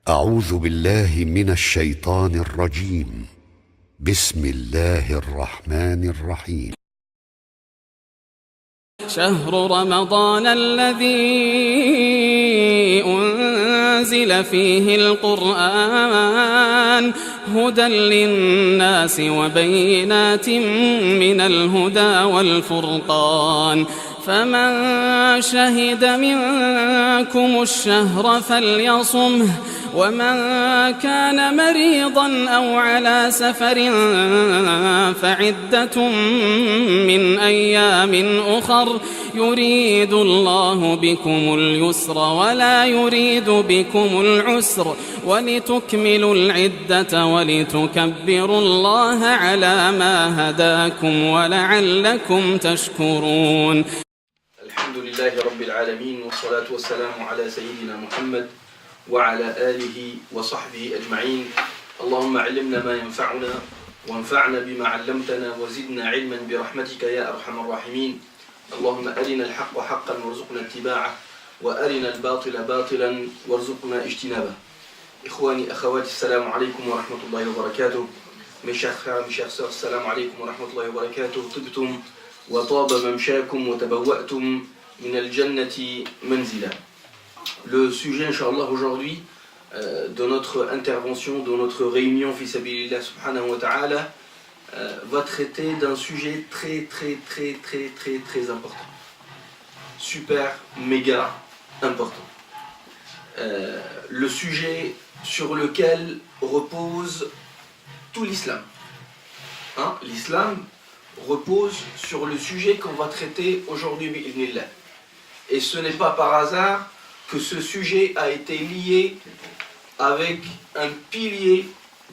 أعوذ بالله من الشيطان الرجيم. بسم الله الرحمن الرحيم. شهر رمضان الذي أنزل فيه القرآن هدى للناس وبينات من الهدى والفرقان فمن شهد منكم الشهر فليصمه ومن كان مريضا أو على سفر فعدة من أيام أخر يريد الله بكم اليسر ولا يريد بكم العسر ولتكملوا العدة ولتكبروا الله على ما هداكم ولعلكم تشكرون. الحمد لله رب العالمين والصلاة والسلام على سيدنا محمد وعلى آله وصحبه أجمعين. اللهم علمنا ما ينفعنا وانفعنا بما علمتنا وزدنا علما برحمتك يا أرحم الراحمين. اللهم أرنا الحق حقا وارزقنا اتباعه وأرنا الباطل باطلا وارزقنا اجتنابه. إخواني أخواتي السلام عليكم ورحمة الله وبركاته. mes chers frères, mes chers sœurs, السلام عليكم ورحمة الله وبركاته. طبتم وطاب ممشاكم وتبوأتم من الجنة منزلا. Le sujet, Inch'Allah, aujourd'hui, de notre intervention, de notre réunion, fi sabilillah subhanahu wa ta'ala, va traiter d'un sujet très important. Super, méga important. Le sujet sur lequel repose tout l'islam. Hein? L'islam repose sur le sujet qu'on va traiter aujourd'hui, bi'idhnillah. Et ce n'est pas par hasard que ce sujet a été lié avec un pilier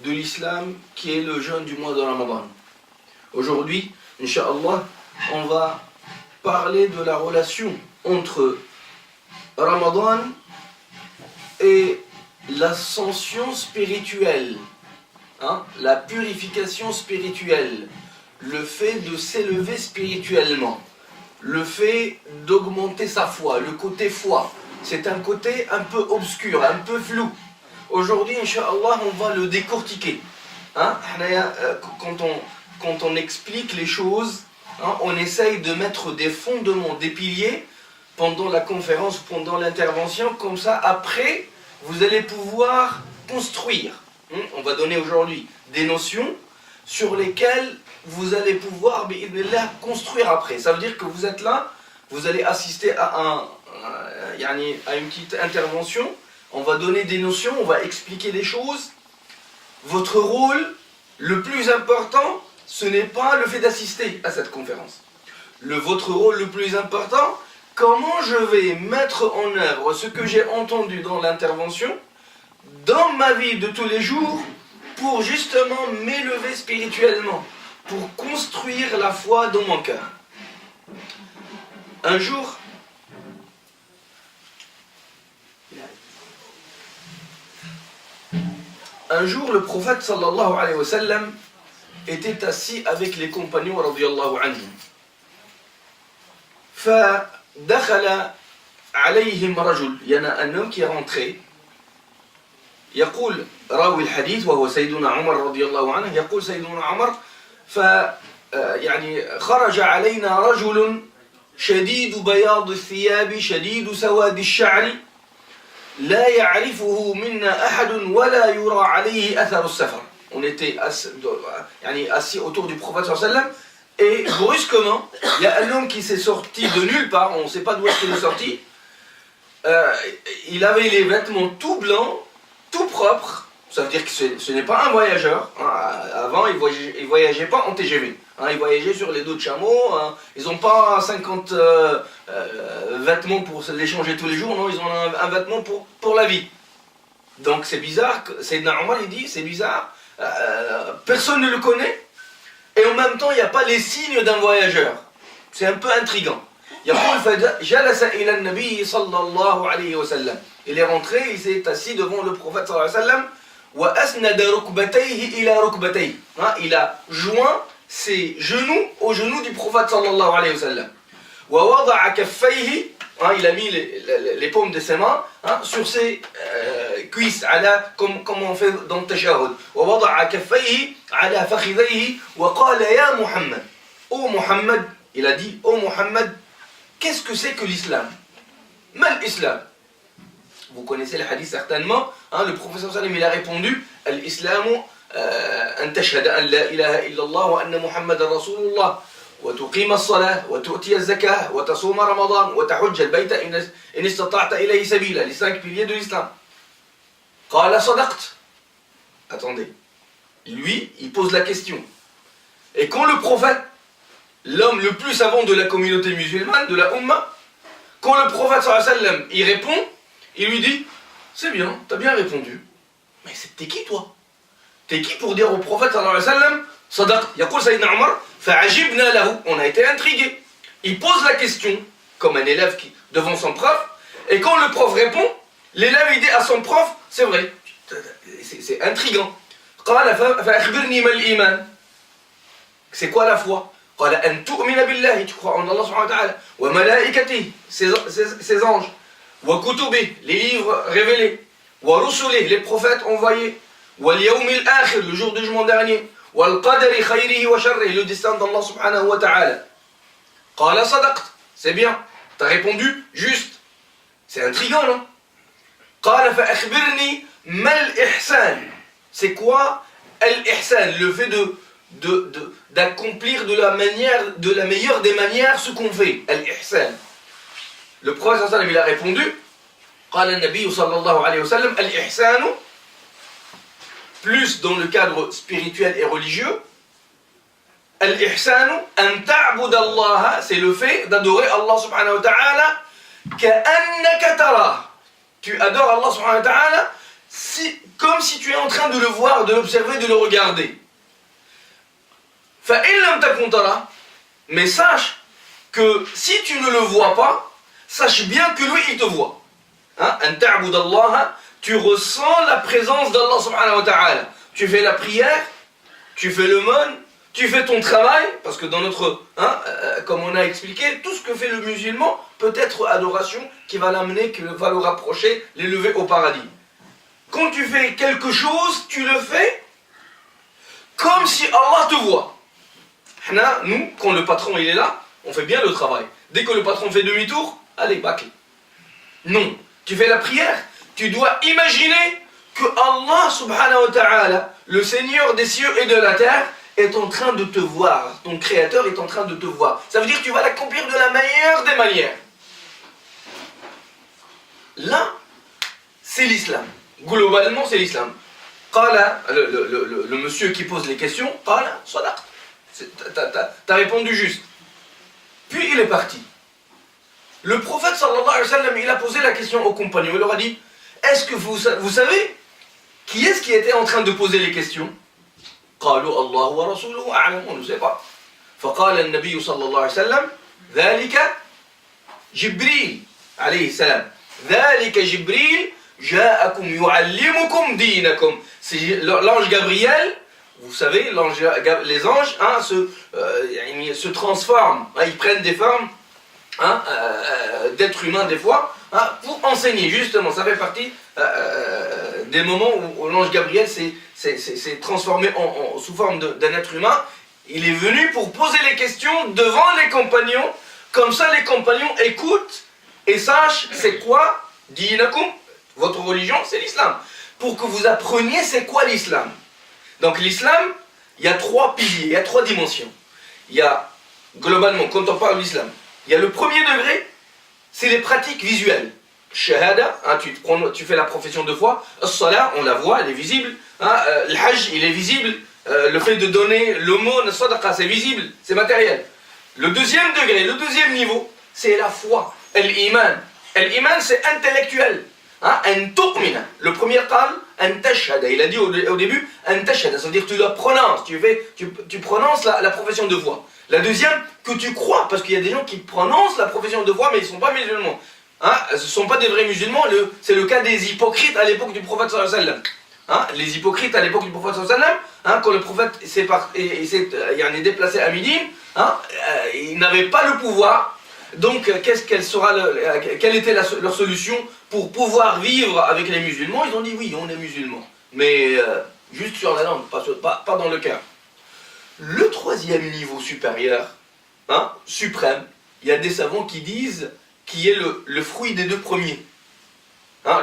de l'islam qui est le jeûne du mois de Ramadan. Aujourd'hui, Inch'Allah, on va parler de la relation entre Ramadan et l'ascension spirituelle, hein, la purification spirituelle, le fait de s'élever spirituellement, le fait d'augmenter sa foi, le côté foi. C'est un côté un peu obscur, un peu Aujourd'hui, Inch'Allah, on va le décortiquer. Hein? Quand on explique les choses, hein, on essaye de mettre des fondements, des piliers pendant la conférence, pendant l'intervention. Comme ça, après, vous allez pouvoir construire. On va donner aujourd'hui des notions sur lesquelles vous allez pouvoir construire après. Ça veut dire que vous êtes là, vous allez assister à une petite intervention, on va donner des notions, on va expliquer des choses. Votre rôle, le plus important, ce n'est pas le fait d'assister à cette conférence. Votre rôle le plus important, comment je vais mettre en œuvre ce que j'ai entendu dans l'intervention, dans ma vie de tous les jours, pour justement m'élever spirituellement, pour construire la foi dans mon cœur. Un jour, le prophète sallallahu alayhi wa sallam était assis avec les compagnons radiyallahu anhum. فدخل عليهم رجل. Il y en a un homme qui est rentré. يقول راوي الحديث وهو سيدنا عمر رضي الله عنه، يقول سيدنا عمر خرج علينا رجل شديد بياض الثياب شديد سواد الشعر لا يعرفه منا أحد ولا يرى عليه أثر السفر. On était assis autour du prophète sallallahu alayhi wa sallam et brusquement il y a un homme qui s'est sorti de nulle part, on ne sait pas d'où est-ce qu'il est sorti. Il avait les vêtements tout blancs, tout propres. Ça veut dire que ce n'est pas un voyageur. Avant, ils ne voyageaient pas en TGV. Ils voyageaient sur les dos de chameaux. Ils n'ont pas 50 vêtements pour les changer tous les jours. Non, ils ont un vêtement pour la vie. Donc c'est bizarre. Sayyidina Omar, il dit, c'est bizarre. Personne ne le connaît. Et en même temps, il n'y a pas les signes d'un voyageur. C'est un peu intriguant. Il est rentré, il s'est assis devant le prophète sallallahu alayhi wa sallam. Il a joint ses genoux aux genoux du prophète sallallahu alayhi wa sallam. hein, il a mis les paumes de ses mains hein, sur ses cuisses, comme on fait dans le tashahhud. وَوَضَعَ كَفَّيْهِ عَلَى فَخِذَيْهِ وَقَالَ يَا مُحَمَّدْ. Ô Muhammad, il a dit, ô Muhammad, qu'est-ce que c'est que l'islam? Mal islam. Vous connaissez le hadith certainement, hein, le professeur Salim il a répondu, Al-Islamu an tashhada an la ilaha illallah wa anna Muhammadan Rasulullah. وتقيم الصلاة وتؤتي الزكاة وتصوم رمضان وتحج البيت إن استطعت إليه سبيلا. Les 5 piliers de l'islam. قال صدقت. Attendez. Lui, il pose la question. Et quand le prophète, l'homme le plus savant de la communauté musulmane, de la Ummah, quand le prophète sallallahu alayhi wa sallam, il répond, il lui dit, c'est bien, t'as bien répondu. Mais t'es qui toi? T'es qui pour dire au prophète sallallahu alayhi wa sallam, صدقت. يقول سيدنا عمر فعجبنا له. On a été intrigués. Il pose la question, comme un élève devant son prof, et quand le prof répond, l'élève il dit à son prof, c'est vrai, c'est intriguant. قال فأخبرني ما الإيمان. C'est quoi la foi? قال أن تؤمن بالله. Tu crois en Allah subhanahu wa ta'ala. وملائكته, ses anges. وكتبه, les livres révélés. ورسله, les prophètes envoyés. واليوم الآخر, le jour du jugement dernier. والقدر خيره وشره, le destin d'Allah subhanahu wa ta'ala. قال صدقت. C'est bien, t'as répondu juste. C'est intriguant, non? قال فأخبرني ما الإحسان. C'est quoi al-ihsan? Le fait d'accomplir de la meilleure des manières ce qu'on fait. Al-ihsan. Le prophète sallallahu alayhi wa sallam il a répondu, قال النبي صلى الله عليه وسلم الإحسان, plus dans le cadre spirituel et religieux, al-ihsanu an ta'bud Allah, c'est le fait d'adorer Allah subhanahu wa ta'ala ka'annaka tarah. Tu adores Allah subhanahu wa ta'ala comme si tu es en train de le voir, de l'observer, de le regarder. Fa in lam takun tarah, mais sache que si tu ne le vois pas, sache bien que lui il te voit. Hein? An ta'bud Allah, tu ressens la présence d'Allah subhanahu wa ta'ala. Tu fais la prière, tu fais l'aumône, tu fais ton travail, parce que dans notre, comme on a expliqué, tout ce que fait le musulman peut être adoration qui va l'amener, qui va le rapprocher, l'élever au paradis. Quand tu fais quelque chose, tu le fais comme si Allah te voit. Nous, quand le patron il est là, on fait bien le travail. Dès que le patron fait demi-tour, allez, bâclé. Non, tu fais la prière, tu dois imaginer que Allah subhanahu wa ta'ala, le Seigneur des cieux et de la terre, est en train de te voir. Ton Créateur est en train de te voir. Ça veut dire que tu vas l'accomplir de la meilleure des manières. Là, c'est l'islam. Globalement, c'est l'islam. Le monsieur qui pose les questions, t'as répondu juste. Puis il est parti. Le prophète sallallahu alayhi wa sallam, il a posé la question aux compagnons. Il leur a dit, est-ce que vous savez qui est-ce qui était en train de poser les questions? قالوا الله ورسوله أعلم. On ne sait pas. فقال النبي صلى الله عليه وسلم ذلك جبريل عليه السلام. ذلك جبريل جاءكم يعلمكم دينكم. C'est l'ange Gabriel. Vous savez, les anges se transforment. Ils prennent des formes d'êtres humains des fois pour enseigner. Justement, ça fait partie des moments où l'ange Gabriel s'est transformé sous forme d'un être humain. Il est venu pour poser les questions devant les compagnons. Comme ça, les compagnons écoutent et sachent c'est quoi dinakum, votre religion, c'est l'islam. Pour que vous appreniez c'est quoi l'islam. Donc l'islam, il y a 3 piliers, il y a 3 dimensions. Il y a, globalement, quand on parle de l'islam, il y a le premier degré, c'est les pratiques visuelles. Shahada, tu fais la profession de foi. As-salah, on la voit, elle est visible. Le hajj, il est visible. Le fait de donner l'aumône, sadaqa, c'est visible, c'est matériel. Le deuxième degré, le deuxième niveau, c'est la foi. L'iman. L'iman, c'est intellectuel. An tu'mina. Le premier qal, an tashhada. Il a dit au début, an tashhada. Ça veut dire que tu la prononces. Tu prononces la profession de foi. La deuxième, que tu crois. Parce qu'il y a des gens qui prononcent la profession de foi, mais ils ne sont pas musulmans. Ce ne sont pas des vrais musulmans. C'est le cas des hypocrites à l'époque du prophète sallallahu alayhi wa sallam. Les hypocrites à l'époque du prophète sallallahu alayhi wa sallam, quand le prophète s'est déplacé à Médine, il n'avait pas le pouvoir Donc, quelle était leur solution pour pouvoir vivre avec les musulmans? Ils ont dit oui, on est musulmans, mais juste sur la langue, pas dans le cœur. Le troisième niveau supérieur, suprême, il y a des savants qui disent qui est le fruit des deux premiers.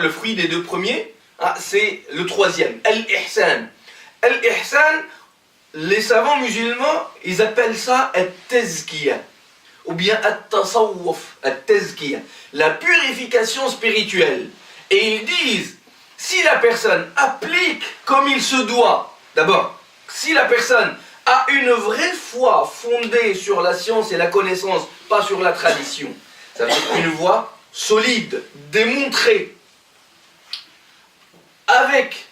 Le fruit des deux premiers, c'est le troisième, al-ihsan. Al-ihsan, les savants musulmans, ils appellent ça at-tazkiyah, ou bien at-tasawwuf, at-tazkiyah, la purification spirituelle. Et ils disent, si la personne applique comme il se doit, d'abord, si la personne a une vraie foi fondée sur la science et la connaissance, pas sur la tradition, ça veut dire une voie solide, démontrée, avec,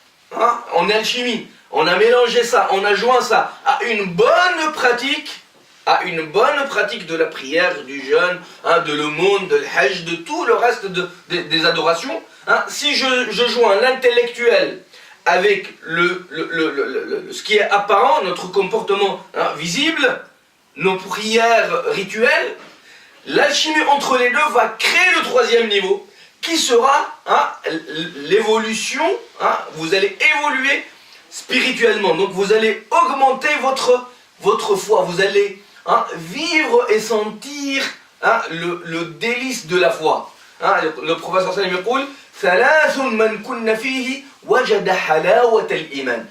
en alchimie, on a mélangé ça, on a joint ça à une bonne pratique de la prière, du jeûne, de l'aumône, de l'hajj, de tout le reste des adorations. Si je joins l'intellectuel avec ce qui est apparent, notre comportement visible, nos prières rituelles, l'alchimie entre les deux va créer le troisième niveau, qui sera l'évolution. Vous allez évoluer spirituellement, donc vous allez augmenter votre foi, vous allez vivre et sentir le délice de la foi. Le prophète sallallahu alayhi wa sallam,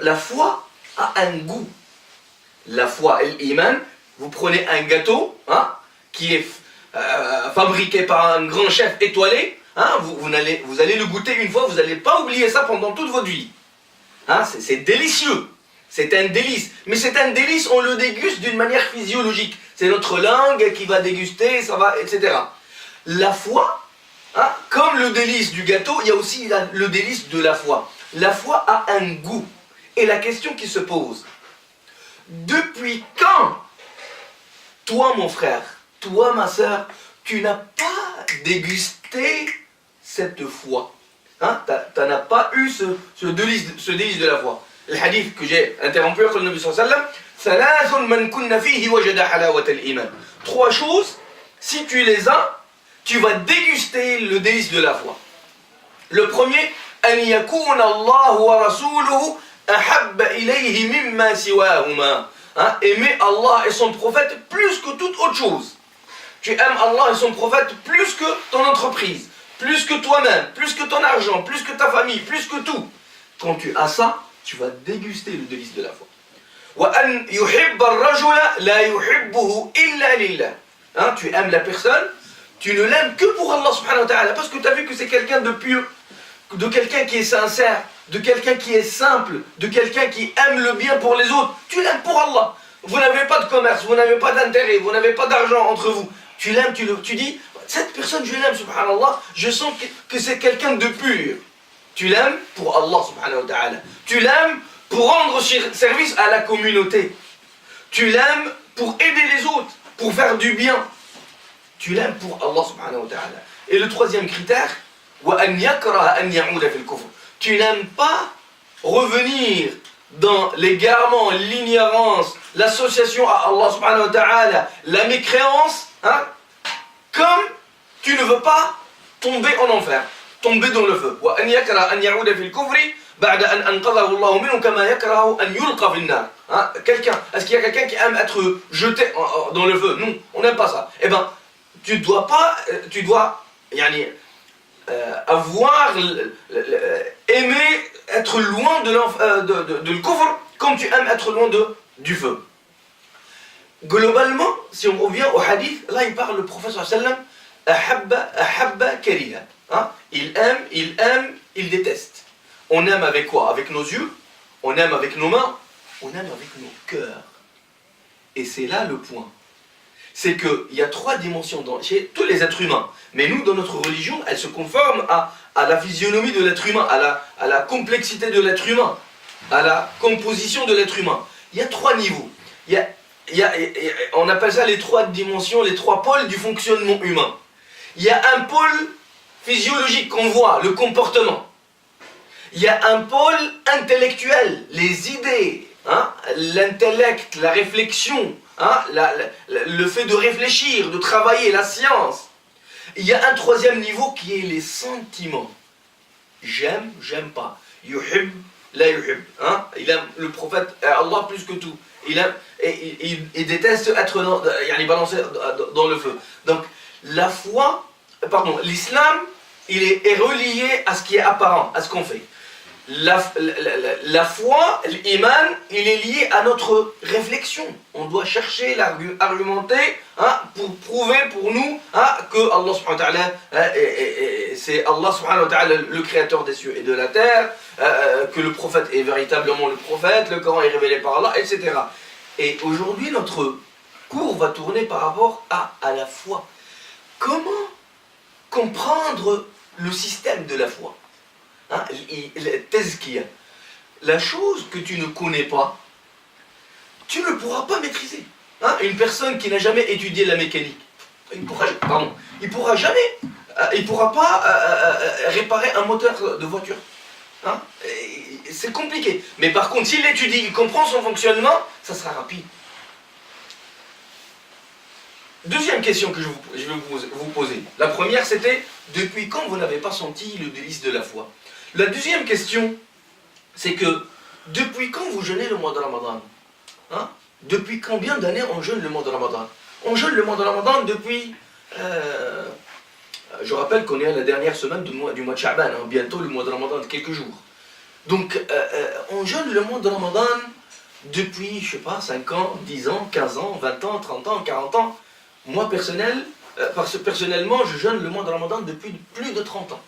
la foi a un goût. La foi et l'iman, vous prenez un gâteau qui est fabriqué par un grand chef étoilé, vous allez le goûter une fois, vous n'allez pas oublier ça pendant toute votre vie. C'est délicieux, c'est un délice, mais c'est un délice, on le déguste d'une manière physiologique, c'est notre langue qui va déguster, ça va, etc. La foi, comme le délice du gâteau, il y a aussi le délice de la foi. La foi a un goût, et la question qui se pose, depuis quand, toi mon frère, toi ma sœur, tu n'as pas dégusté cette foi? Tu n'as pas eu ce délice de la foi. Le hadith que j'ai interrompu, le Nabi sallallahu alayhi wa sallam, trois choses, si tu les as, tu vas déguster le délice de la foi. Le premier, an yakuna Allah wa rasuluhu ahabba ilayhi mimma siwahuma. Aimer Allah et son prophète plus que toute autre chose. Tu aimes Allah et son prophète plus que ton entreprise, plus que toi-même, plus que ton argent, plus que ta famille, plus que tout. Quand tu as ça, tu vas déguster le délice de la foi. وَأَنْ يُحِبَّ الرَّجُلَ لَا يُحِبُّهُ إِلَّا لِلَّهِ. Tu aimes la personne, tu ne l'aimes que pour Allah subhanahu wa ta'ala, parce que tu as vu que c'est quelqu'un de pur, de quelqu'un qui est sincère, de quelqu'un qui est simple, de quelqu'un qui aime le bien pour les autres. Tu l'aimes pour Allah. Vous n'avez pas de commerce, vous n'avez pas d'intérêt, vous n'avez pas d'argent entre vous. Tu l'aimes, tu dis, cette personne je l'aime, subhanallah, je sens que c'est quelqu'un de pur. Tu l'aimes pour Allah subhanahu wa ta'ala. Tu l'aimes pour rendre service à la communauté. Tu l'aimes pour aider les autres, pour faire du bien. Tu l'aimes pour Allah subhanahu wa ta'ala. Et le troisième critère, وَأَنْ يَكْرَهَ أَنْ يَعُودَ فِي الْكُفْرِ. Tu n'aimes pas revenir dans l'égarement, l'ignorance, l'association à Allah subhanahu wa ta'ala, la mécréance, comme tu ne veux pas tomber en enfer, tomber dans le feu. وَأَنْ يَكْرَهَ أَنْ يَعُودَ فِي الْكُفْرِ بعد أن أنقذه الله منه كما يكره أن يلقى في النار. Est-ce qu'il y a quelqu'un qui aime être jeté dans le feu? Non, on n'aime pas ça. Eh bien, tu dois avoir aimer être loin de le kufr comme tu aimes être loin du feu. Globalement, si on revient au hadith, là il parle le prophète sallallahu alayhi wa sallam, ahabba kariha. Il aime, il déteste. On aime avec quoi? Avec nos yeux, on aime avec nos mains, on aime avec nos cœurs. Et c'est là le point. C'est qu'il y a trois dimensions chez tous les êtres humains. Mais nous, dans notre religion, elle se conforme à la physionomie de l'être humain, à la complexité de l'être humain, à la composition de l'être humain. Il y a trois niveaux. On appelle ça les trois dimensions, les trois pôles du fonctionnement humain. Il y a un pôle physiologique qu'on voit, le comportement. Il y a un pôle intellectuel, les idées, l'intellect, la réflexion, hein, le fait de réfléchir, de travailler, la science. Il y a un troisième niveau qui est les sentiments. J'aime, j'aime pas. Yuhib, la yuhib. Hein? Il aime le prophète, Allah plus que tout. Il aime, et il déteste être balancé dans le feu. Donc, l'islam, il est relié à ce qui est apparent, à ce qu'on fait. La foi, l'iman, il est lié à notre réflexion. On doit chercher, argumenter, hein, pour prouver pour nous, hein, que Allah subhanahu wa ta'ala, c'est Allah subhanahu wa ta'ala le créateur des cieux et de la terre, que le prophète est véritablement le prophète, le Coran est révélé par Allah, etc. Et aujourd'hui, notre cours va tourner par rapport à la foi. Comment comprendre le système de la foi? Hein, tazkiya. La chose que tu ne connais pas, tu ne pourras pas maîtriser. Hein, une personne qui n'a jamais étudié la mécanique, il pourra pas réparer un moteur de voiture. Hein, c'est compliqué. Mais par contre, s'il l'étudie, il comprend son fonctionnement, ça sera rapide. Deuxième question que je vais vous poser. La première, c'était depuis quand vous n'avez pas senti le délice de la foi? La deuxième question, c'est que depuis quand vous jeûnez le mois de Ramadan? Hein? Depuis combien d'années on jeûne le mois de Ramadan? On jeûne le mois de Ramadan depuis... je rappelle qu'on est à la dernière semaine du mois de Sha'ban, hein, bientôt le mois de Ramadan, de quelques jours. Donc, on jeûne le mois de Ramadan depuis, je sais pas, 5 ans, 10 ans, 15 ans, 20 ans, 30 ans, 40 ans. Moi, personnellement, je jeûne le mois de Ramadan depuis plus de 30 ans.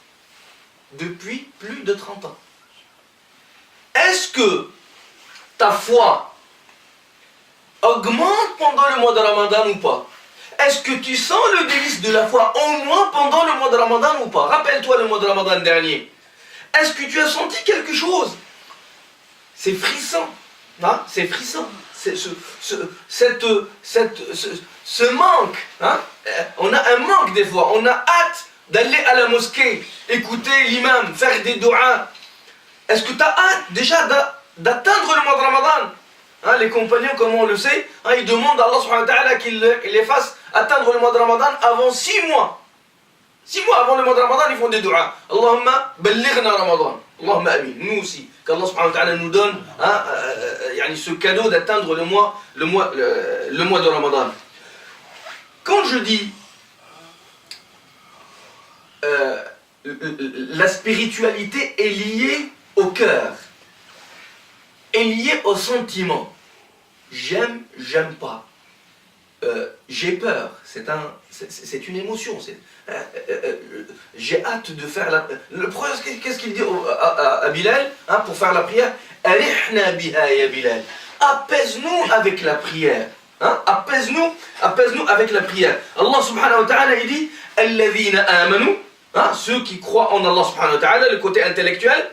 Depuis plus de 30 ans. Est-ce que ta foi augmente pendant le mois de Ramadan ou pas? Est-ce que tu sens le délice de la foi au moins pendant le mois de Ramadan ou pas? Rappelle-toi le mois de Ramadan dernier. Est-ce que tu as senti quelque chose? C'est frissant. Hein? C'est frissant. Ce manque. Hein? On a un manque des fois. On a hâte d'aller à la mosquée, écouter l'imam, faire des doigts. Est-ce que tu as hâte déjà d'atteindre le mois de Ramadan? Hein, les compagnons, comme on le sait, hein, ils demandent à Allah subhanahu wa ta'ala qu'il les fasse atteindre le mois de Ramadan avant 6 mois. 6 mois avant le mois de Ramadan, ils font des doigts. Allahumma ballighna Ramadan. Allahumma amin. Nous aussi. Qu'Allah subhanahu wa ta'ala nous donne, hein, ce cadeau d'atteindre le mois de Ramadan. Quand je dis la spiritualité est liée au cœur, est liée au sentiment. J'aime, j'aime pas. J'ai peur, c'est une émotion. J'ai hâte de faire la... Le prophète, qu'est-ce qu'il dit à Bilal, hein, pour faire la prière? Arihna biha ya Bilal. Apaise-nous avec la prière. Hein? Apaise-nous avec la prière. Allah subhanahu wa ta'ala, il dit alladhina amanu, hein, ceux qui croient en Allah subhanahu wa ta'ala, le côté intellectuel,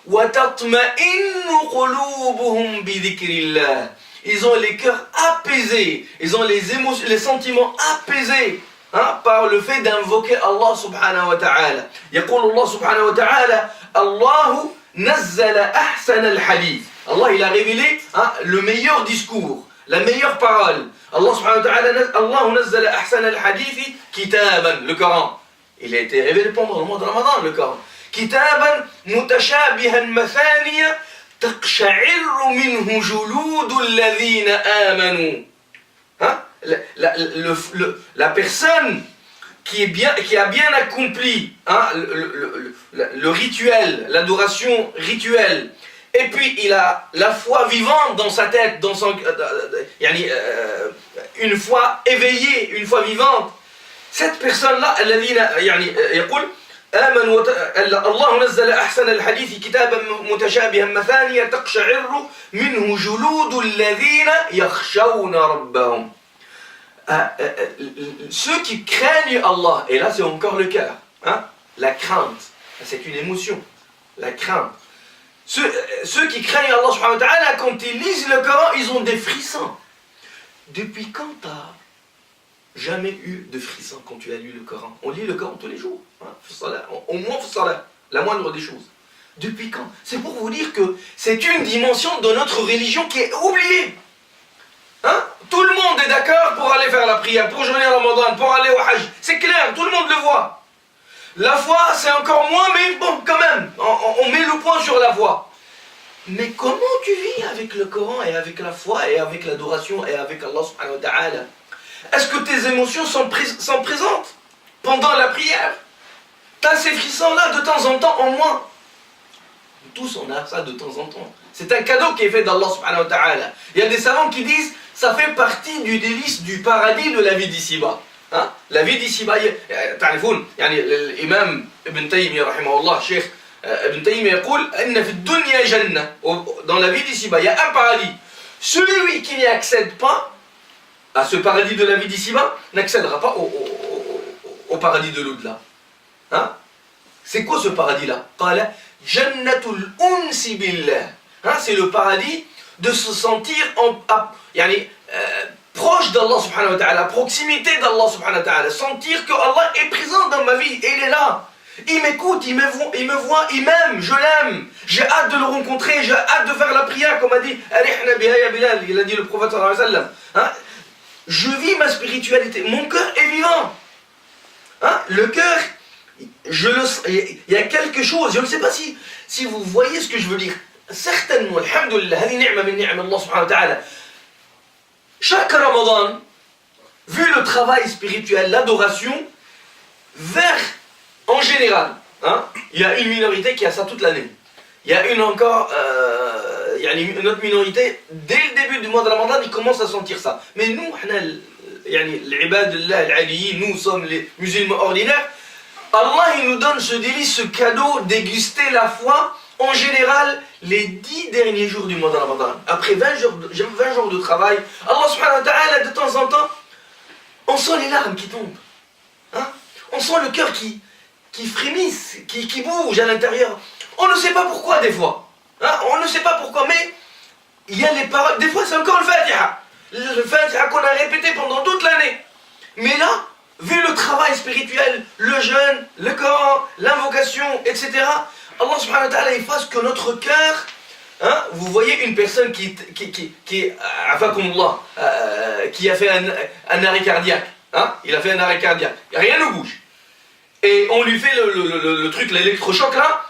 wa tatma'innu qulubuhum bi dhikrillah. Ils ont les cœurs apaisés, ils ont les émotions, les sentiments apaisés, hein, par le fait d'invoquer Allah subhanahu wa ta'ala. Yaqul Allah subhanahu wa ta'ala, Allahu nazzala ahsan al-hadith. Allah, il a révélé, hein, le meilleur discours, la meilleure parole. Allah subhanahu wa ta'ala, Allahu nazzala ahsan al-hadith kitaban, le Coran. Il a été révélé pendant le mois de Ramadan, le Coran. Kitaban mutashabihan mathaniya تقشعر منه جلود الذين آمنوا. Hein? La personne qui a bien accompli, hein, le rituel, l'adoration rituelle, et puis il a la foi vivante dans sa tête, dans son, une foi éveillée, une foi vivante, cette personne-là, يقول آمنوا الله نزل أحسن الحديث كتابا متشابها مثانية تقشعر منه جلود الذين يخشون ربهم. Ceux qui craignent Allah, et là c'est encore le cœur, hein? La crainte, c'est une émotion, la crainte. Ceux qui craignent Allah subhanahu wa ta'ala, quand ils lisent le Coran, ils ont des frissons. Depuis quand t'as jamais eu de frisson quand tu as lu le Coran? On lit le Coran tous les jours, hein? Au moins la moindre des choses. Depuis quand? C'est pour vous dire que c'est une dimension de notre religion qui est oubliée. Hein? Tout le monde est d'accord pour aller faire la prière, pour jeûner Ramadan, pour aller au Hajj. C'est clair, tout le monde le voit. La foi, c'est encore moins, mais bon, quand même, on met le point sur la foi. Mais comment tu vis avec le Coran et avec la foi et avec l'adoration et avec Allah subhanahu wa ta'ala? Est-ce que tes émotions sont présentes pendant la prière? T'as ces frissons-là de temps en temps en moins. Tous on a ça de temps en temps. C'est un cadeau qui est fait d'Allah subhanahu wa ta'ala. Il y a des savants qui disent ça fait partie du délice du paradis de la vie d'ici-bas. Hein? La vie d'ici-bas, تعرفون يعني الإمام ابن تيمية رحمه الله شيخ ابن تيمية يقول أن في الدنيا جنة. Dans la vie d'ici-bas, il y a un paradis. Celui qui n'y accède pas à ce paradis de la vie d'ici-bas n'accédera pas au paradis de l'au-delà. Hein? C'est quoi ce paradis-là? قال جنة الأنس بالله. Hein? C'est le paradis de se sentir proche d'Allah subhanahu wa ta'ala, proximité d'Allah subhanahu wa ta'ala, sentir que Allah est présent dans ma vie, et il est là. Il m'écoute, il me voit, il m'aime, je l'aime. J'ai hâte de le rencontrer, j'ai hâte de faire la prière, comme a dit Arihna biha ya Bilal, il a dit le prophète sallallahu alayhi wa sallam. Hein? Je vis ma spiritualité, mon cœur est vivant. Hein? Le cœur, il y a quelque chose, je ne sais pas si vous voyez ce que je veux dire. Certainement, alhamdulillah, hadi ni'ma min ni'ma Allah subhanahu wa ta'ala. Chaque Ramadan, vu le travail spirituel, l'adoration, en général, hein, il y a une minorité qui a ça toute l'année. Il y a une autre minorité, dès le début du mois de Ramadan, ils commencent à sentir ça. Mais nous, nous sommes les musulmans ordinaires, Allah il nous donne ce délice, ce cadeau, déguster la foi, en général, les 10 derniers jours du mois de Ramadan. Après 20 jours de travail, Allah subhanahu wa ta'ala, de temps en temps, on sent les larmes qui tombent. Hein? On sent le cœur qui frémisse, qui bouge à l'intérieur. On ne sait pas pourquoi des fois. Hein? On ne sait pas pourquoi, mais il y a les paroles. Des fois, c'est encore le Fatiha. Le Fatiha qu'on a répété pendant toute l'année. Mais là, vu le travail spirituel, le jeûne, le Coran, l'invocation, etc., Allah subhanahu wa ta'ala, il fasse que notre cœur, hein, vous voyez une personne qui a fait un arrêt cardiaque, hein, il a fait un arrêt cardiaque, rien ne bouge. Et on lui fait le truc, l'électrochoc là,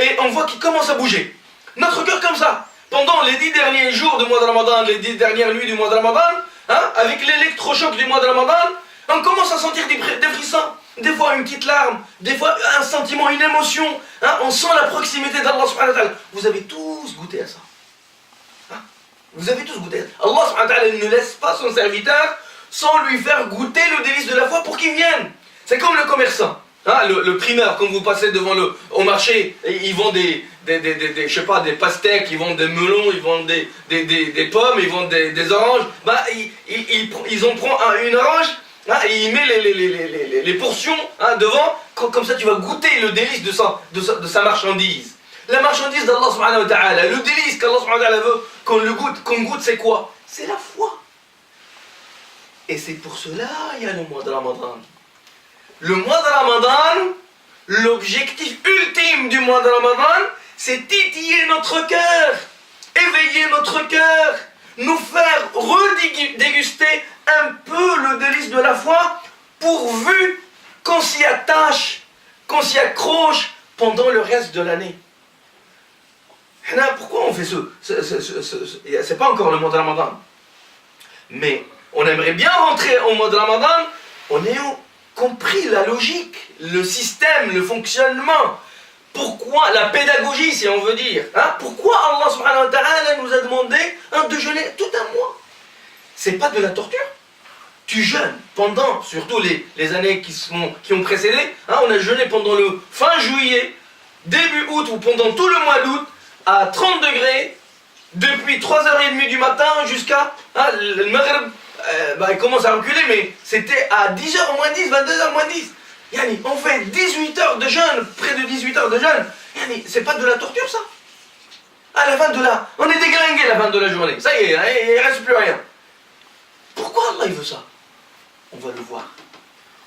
et on voit qu'il commence à bouger. Notre cœur comme ça, pendant les 10 derniers jours du mois de Ramadan, les 10 dernières nuits du mois de Ramadan, hein, avec l'électrochoc du mois de Ramadan, on commence à sentir des frissons. Des fois une petite larme, des fois un sentiment, une émotion. Hein, on sent la proximité d'Allah subhanahu wa ta'ala. Vous avez tous goûté à ça. Hein? Vous avez tous goûté à ça. Allah subhanahu wa ta'ala ne laisse pas son serviteur sans lui faire goûter le délice de la foi pour qu'il vienne. C'est comme le commerçant. Hein, le primeur, quand vous passez au marché, ils vendent des pastèques, ils vendent des melons, ils vendent des pommes, ils vendent des oranges. Bah, ils en prennent une orange. Ah, et il met les portions, hein, devant, comme ça tu vas goûter le délice de sa marchandise. La marchandise d'Allah subhanahu wa ta'ala, le délice qu'Allah subhanahu wa ta'ala veut qu'on goûte, c'est quoi? C'est la foi. Et c'est pour cela il y a le mois de Ramadan. Le mois de Ramadan, l'objectif ultime du mois de Ramadan, c'est titiller notre cœur, éveiller notre cœur, nous faire redéguster un peu le délice de la foi, pourvu qu'on s'y attache, qu'on s'y accroche pendant le reste de l'année. Pourquoi on fait c'est pas encore le mois de Ramadan. Mais on aimerait bien rentrer au mois de Ramadan en ayant compris la logique, le système, le fonctionnement. Pourquoi la pédagogie, si on veut dire. Hein? Pourquoi Allah subhanahu wa ta'ala nous a demandé de jeûner tout un mois? C'est pas de la torture. Tu jeûnes pendant, surtout les années qui ont précédé, hein, on a jeûné pendant le fin juillet, début août ou pendant tout le mois d'août, à 30 degrés, depuis 3h30 du matin jusqu'à le Maghreb. Il commence à reculer, mais c'était à 10h moins 10, 22h moins 10. Yani, on fait 18 heures de jeûne, près de 18 heures de jeûne. Yani, c'est pas de la torture ça. À la fin on est déglingué à la fin de la journée. Ça y est, hein, il ne reste plus rien. Pourquoi Allah il veut ça? On va le voir.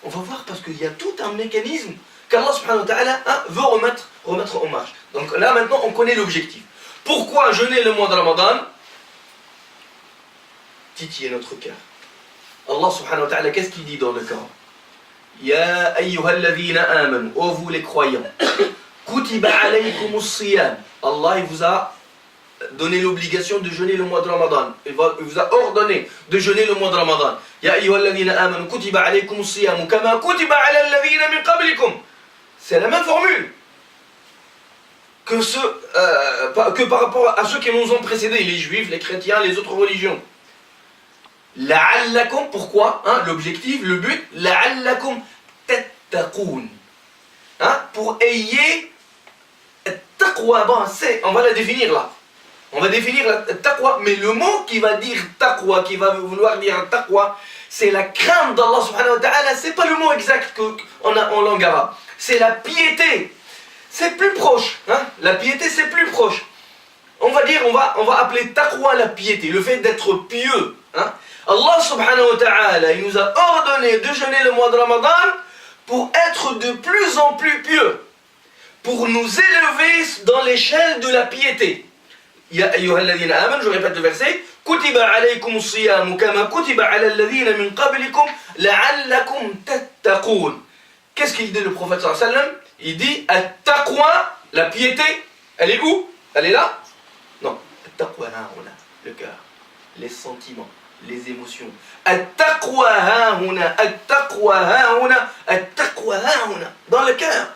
On va voir parce qu'il y a tout un mécanisme qu'Allah subhanahu wa ta'ala veut remettre en marche. Donc là maintenant on connaît l'objectif. Pourquoi jeûner le mois de Ramadan? titiller notre cœur. Allah subhanahu wa ta'ala, qu'est-ce qu'il dit dans le Coran? Ya ayyuhalladhina amanu, ô vous les croyants, kutiba alaykumus siyam. Allah il vous a donné l'obligation de jeûner le mois de Ramadan. Il vous a ordonné de jeûner le mois de Ramadan. Ya ayyuhalladhina amanu, kutiba alaykumus siyam kama kutiba ala alladhina min qablikum. C'est la même formule que par rapport à ceux qui nous ont précédés, les juifs, les chrétiens, les autres religions. La'allakum, pourquoi l'objectif, le but, la'allakum tattaqoun. Pour ayez taqwa, on va la définir là. On va définir la taqwa, mais le mot qui va dire taqwa, qui va vouloir dire taqwa, c'est la crainte d'Allah subhanahu wa ta'ala. C'est pas le mot exact qu'on a en langue arabe. C'est la piété. C'est plus proche. La piété, c'est plus proche. On va dire, on va appeler taqwa la piété, le fait d'être pieux. Allah subhanahu wa ta'ala, il nous a ordonné de jeûner le mois de Ramadan pour être de plus en plus pieux, pour nous élever dans l'échelle de la piété. Ya ayyuhalladhina amanu, je répète le verset, kutiba alaykumus siyamu kama kutiba ala alladhina min qablikum la'allakum tattaqoun. Qu'est-ce qu'il dit le prophète sallallahu alayhi wa sallam? Il dit at-taqwa, la piété, elle est où? Elle est là? Non, at-taqwa hahuna, le cœur, les sentiments, les émotions. At-taqwa hahuna, at-taqwa hahuna, at-taqwa hahuna, dans le cœur.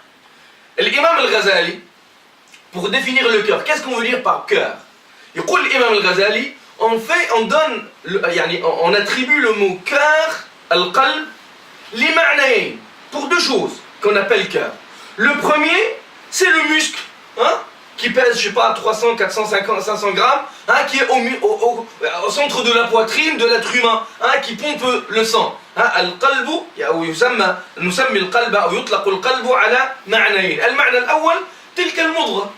L'imam al-Ghazali, pour définir le cœur, qu'est-ce qu'on veut dire par cœur? Il dit l'imam al-Ghazali, on attribue le mot cœur, al-qalb, li-ma'nayn, pour deux choses qu'on appelle cœur. Le premier, c'est le muscle, qui pèse, je sais pas, 300, 450, 500 grammes, qui est au centre de la poitrine de l'être humain, qui pompe le sang. القلب نسمي القلب أو يطلق القلب على معنيين. المعنى الأول تلك المضغة،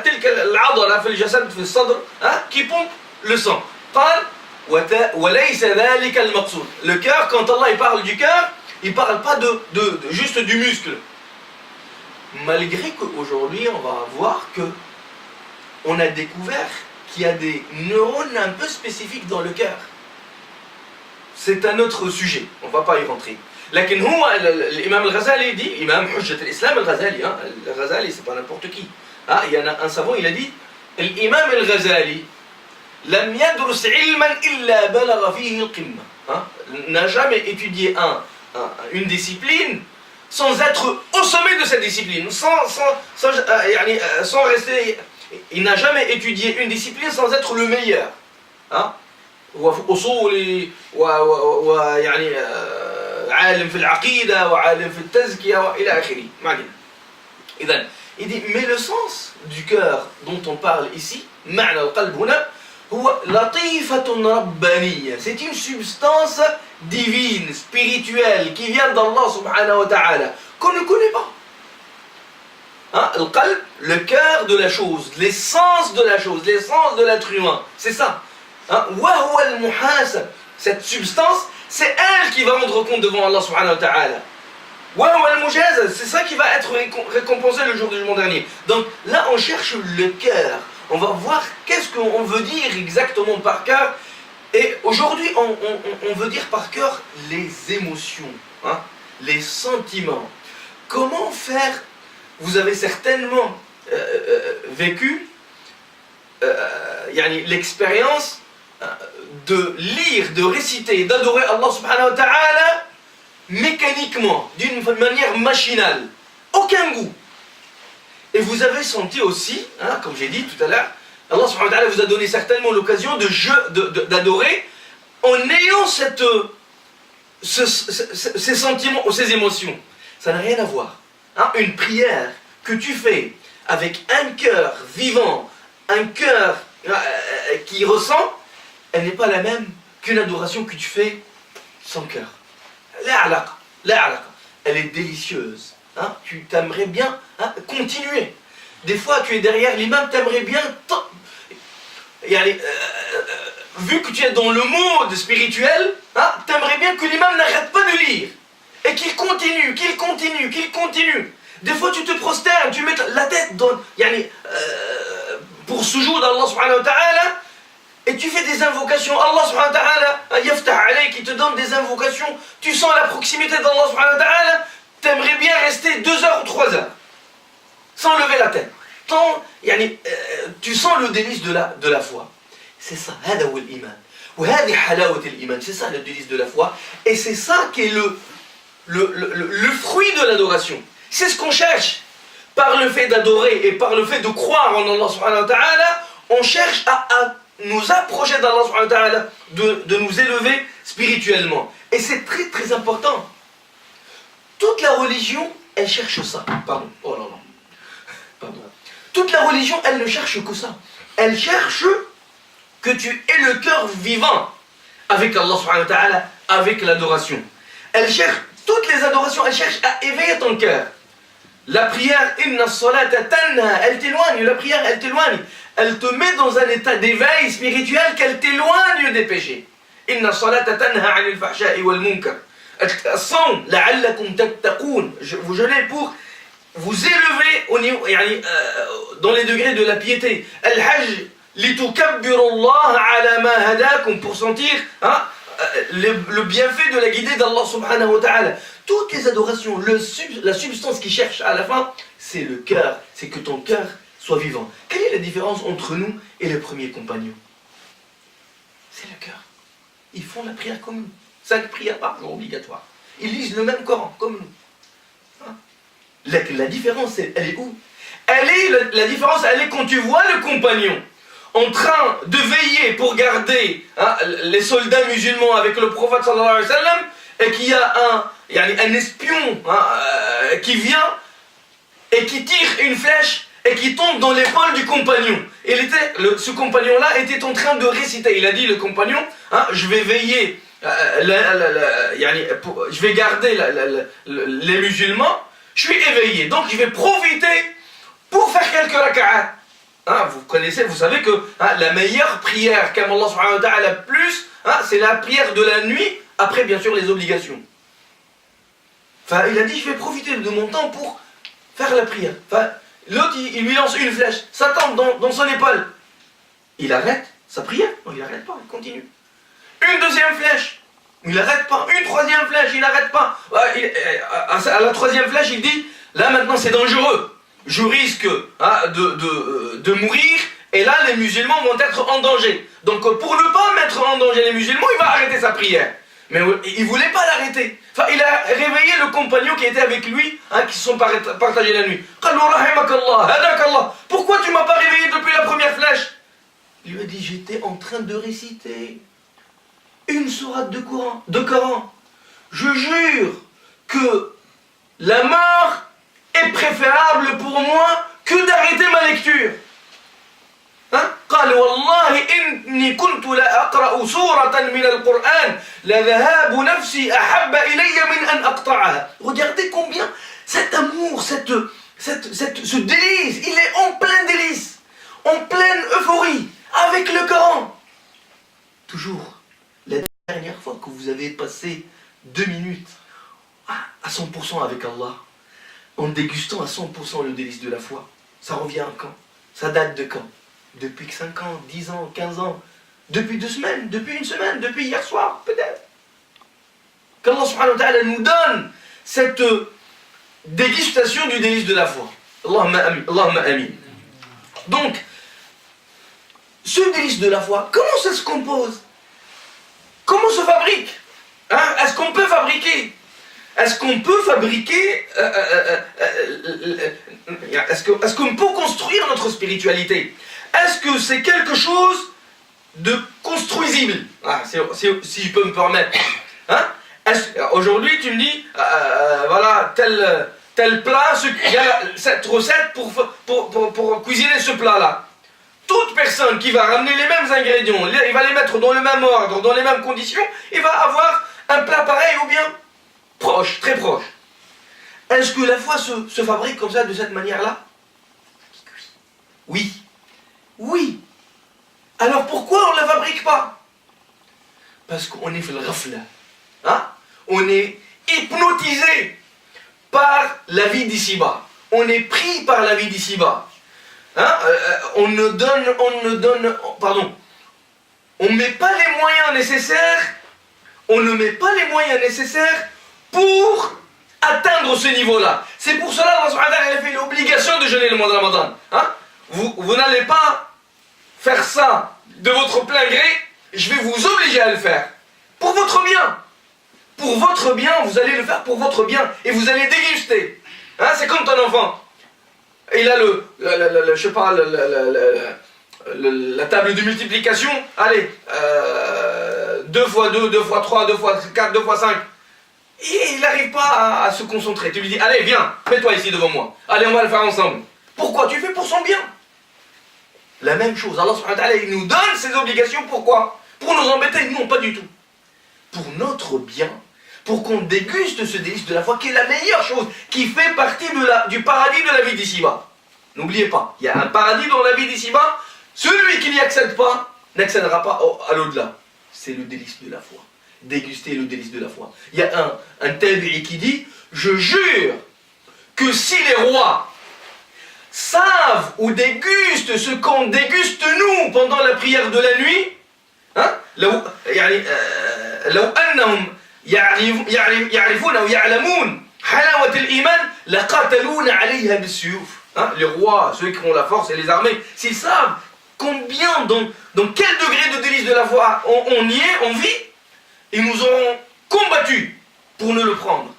تلك العضلة في الجسد في الصدر qui pompe le sang. قال وليس ذلك المقصود. Le cœur, quand Allah il parle du cœur, il parle pas juste du muscle. Malgré qu'aujourd'hui on va voir que on a découvert qu'il y a des neurones un peu spécifiques dans le cœur. C'est un autre sujet, on ne va pas y rentrer. لكن هو l'imam al-Ghazali dit, imam Hujjat al-Islam al-Ghazali, al-Ghazali c'est pas n'importe qui. Il y en a un savant, il a dit, l'imam al-Ghazali لم يدرس علما إلا بلغ فيه القمة. N'a jamais étudié une discipline sans être au sommet de cette discipline, sans rester. Il n'a jamais étudié une discipline sans être le meilleur. وأصولي ويعني عالم في العقيدة وعالم في التزكية وإلى آخره. ما علينا. إذن il dit mais le sens du cœur dont on parle ici, معنى القلب هنا هو لطيفة ربانية. C'est une substance divine, spirituelle qui vient d'Allah subhanahu wa ta'ala qu'on ne connaît pas. القلب, le cœur de la chose, l'essence de la chose, l'essence de l'être humain, c'est ça. وهو المحاسب, cette substance, c'est elle qui va rendre compte devant Allah subhanahu wa ta'ala. وهو المجازى, c'est ça qui va être récompensé le jour du jugement dernier. Donc là on cherche le cœur, on va voir qu'est-ce qu'on veut dire exactement par cœur. Et aujourd'hui on veut dire par cœur les émotions, les sentiments. Comment faire? Vous avez certainement vécu l'expérience de lire, de réciter, d'adorer Allah subhanahu wa ta'ala mécaniquement, d'une manière machinale, aucun goût. Et vous avez senti aussi, comme j'ai dit tout à l'heure, Allah subhanahu wa ta'ala vous a donné certainement l'occasion d'adorer en ayant ces sentiments ou ces émotions. Ça n'a rien à voir. Une prière que tu fais avec un cœur vivant, un cœur qui ressent, elle n'est pas la même qu'une adoration que tu fais sans cœur. La alaqa. Elle est délicieuse. Tu t'aimerais bien continuer. Des fois, tu es derrière l'imam, tu aimerais bien... vu que tu es dans le mode spirituel, tu aimerais bien que l'imam n'arrête pas de lire. Et qu'il continue. Des fois, tu te prosternes, tu mets la tête dans... pour sujoud d'Allah subhanahu wa ta'ala, et tu fais des invocations, Allah subhanahu wa ta'ala, yaftah alayk, qui te donne des invocations, tu sens la proximité d'Allah subhanahu wa ta'ala, t'aimerais bien rester 2 heures ou 3 heures, sans lever la tête. Tu sens le délice de la foi. C'est ça, هذا هو الإيمان. وهذه حلاوة الإيمان. C'est ça le délice de la foi. Et c'est ça qui est le fruit de l'adoration. C'est ce qu'on cherche. Par le fait d'adorer et par le fait de croire en Allah subhanahu wa ta'ala, on cherche à nous approcher d'Allah subhanahu wa ta'ala, de nous élever spirituellement. Et c'est très très important. Toute la religion, elle cherche ça. Pardon. Oh là là. Pardon. Toute la religion, elle ne cherche que ça. Elle cherche que tu aies le cœur vivant avec Allah subhanahu wa ta'ala, avec l'adoration. Elle cherche, toutes les adorations, elle cherche à éveiller ton cœur. La prière, inna as-salata tanha, elle t'éloigne, la prière, elle t'éloigne. Elle te met dans un état d'éveil spirituel qu'elle t'éloigne des péchés. Inna as-salata tanha 'anil fahsha'i wal munkar. As-sawm la'allakum tattaqun. Vous jeûnez pour vous élever dans les degrés de la piété. Al-hajj litukabbirullaha 'ala ma hadakum, pour sentir le bienfait de la guidée d'Allah subhanahu wa ta'ala. Toutes les adorations, la substance qui cherche à la fin, c'est le cœur, c'est que ton cœur soit vivant. Quelle est la différence entre nous et les premiers compagnons? C'est le cœur. Ils font la prière comme nous. 5 prières par jour obligatoires. Ils lisent le même Coran comme nous. La différence, elle est où? La différence, elle est quand tu vois le compagnon en train de veiller pour garder les soldats musulmans avec le prophète sallallahu alayhi wa sallam, et qu'il y a un espion qui vient et qui tire une flèche et qui tombe dans l'épaule du compagnon. Ce compagnon-là était en train de réciter. Il a dit, le compagnon, je vais veiller, je vais garder les musulmans, je suis éveillé, donc je vais profiter pour faire quelques raka'at. Vous connaissez, vous savez que la meilleure prière qu'Allah subhanahu wa ta'ala plus, c'est la prière de la nuit, après bien sûr les obligations. Enfin, il a dit, je vais profiter de mon temps pour faire la prière. Enfin, l'autre, il lui lance une flèche, ça tombe dans son épaule. Il arrête sa prière? Non, il n'arrête pas, il continue. Une deuxième flèche, il n'arrête pas. Une troisième flèche, il n'arrête pas. À la troisième flèche, il dit, là maintenant c'est dangereux. Je risque de mourir, et là les musulmans vont être en danger. Donc pour ne pas mettre en danger les musulmans, il va arrêter sa prière. Mais il ne voulait pas l'arrêter. Enfin, il a réveillé le compagnon qui était avec lui, qui se sont partagés la nuit. Pourquoi tu ne m'as pas réveillé depuis la première flèche? Il lui a dit, j'étais en train de réciter une sourate de Coran. Je jure que la mort est préférable pour moi que d'arrêter ma lecture. قال والله إني كنت لا أقرأ سورة من القرآن لذهاب نفسي أحب إلي من أن أقطعها. Regardez combien cet amour, ce délice, il est en plein délice, en pleine euphorie, avec le Coran. Toujours, la dernière fois que vous avez passé 2 minutes à 100% avec Allah, en dégustant à 100% le délice de la foi, ça revient à quand? Ça date de quand? Depuis 5 ans, 10 ans, 15 ans, depuis 2 semaines, depuis 1 semaine, depuis hier soir, peut-être. Qu'Allah subhanahu wa ta'ala nous donne cette dégustation du délice de la foi. Allahumma amin. Donc, ce délice de la foi, comment ça se compose? Comment se fabrique? Est-ce qu'on peut fabriquer? Est-ce qu'on peut fabriquer est-ce qu'on peut construire notre spiritualité? Est-ce que c'est quelque chose de construisible? Si je peux me permettre. Aujourd'hui, tu me dis, voilà, tel plat, il y a cette recette pour cuisiner ce plat-là. Toute personne qui va ramener les mêmes ingrédients, il va les mettre dans le même ordre, dans les mêmes conditions, il va avoir un plat pareil ou bien proche, très proche. Est-ce que la foi se fabrique comme ça, de cette manière-là? Oui. Oui. Alors pourquoi on ne la fabrique pas? Parce qu'on est fait le ghafla. On est hypnotisé par la vie d'ici-bas. On est pris par la vie d'ici-bas. On on ne met pas les moyens nécessaires, on ne met pas les moyens nécessaires pour atteindre ce niveau-là. C'est pour cela qu'Allah subhanahu wa ta'ala a fait l'obligation de jeûner le mois de Ramadan. Hein? Vous n'allez pas faire ça de votre plein gré, je vais vous obliger à le faire. Pour votre bien. Pour votre bien, vous allez le faire pour votre bien. Et vous allez déguster. Hein? C'est comme ton enfant. Il a je sais pas, la table de multiplication. Allez, 2 fois 2, 2 fois 3, 2 fois 4, 2 fois 5. Et il n'arrive pas à se concentrer. Tu lui dis, allez, viens, mets-toi ici devant moi. Allez, on va le faire ensemble. Pourquoi? Tu fais pour son bien. La même chose. Allah subhanahu wa ta'ala, il nous donne ses obligations. Pourquoi? Pour nous embêter? Non, pas du tout. Pour notre bien. Pour qu'on déguste ce délice de la foi, qui est la meilleure chose, qui fait partie du paradis de la vie d'ici-bas. N'oubliez pas, il y a un paradis dans la vie d'ici-bas. Celui qui n'y accède pas, n'accédera pas à l'au-delà. C'est le délice de la foi. Déguster le délice de la foi. Il y a un tabi'i qui dit, je jure que si les rois savent ou dégustent ce qu'on déguste nous pendant la prière de la nuit, hein, لو أنهم يعرفون أو يعلمون حلاوة الإيمان لقاتلون عليها بالسيوف. Les rois, ceux qui ont la force et les armées, s'ils savent combien, dans quel degré de délice de la foi on y est, on vit, ils nous auront combattus pour nous le prendre.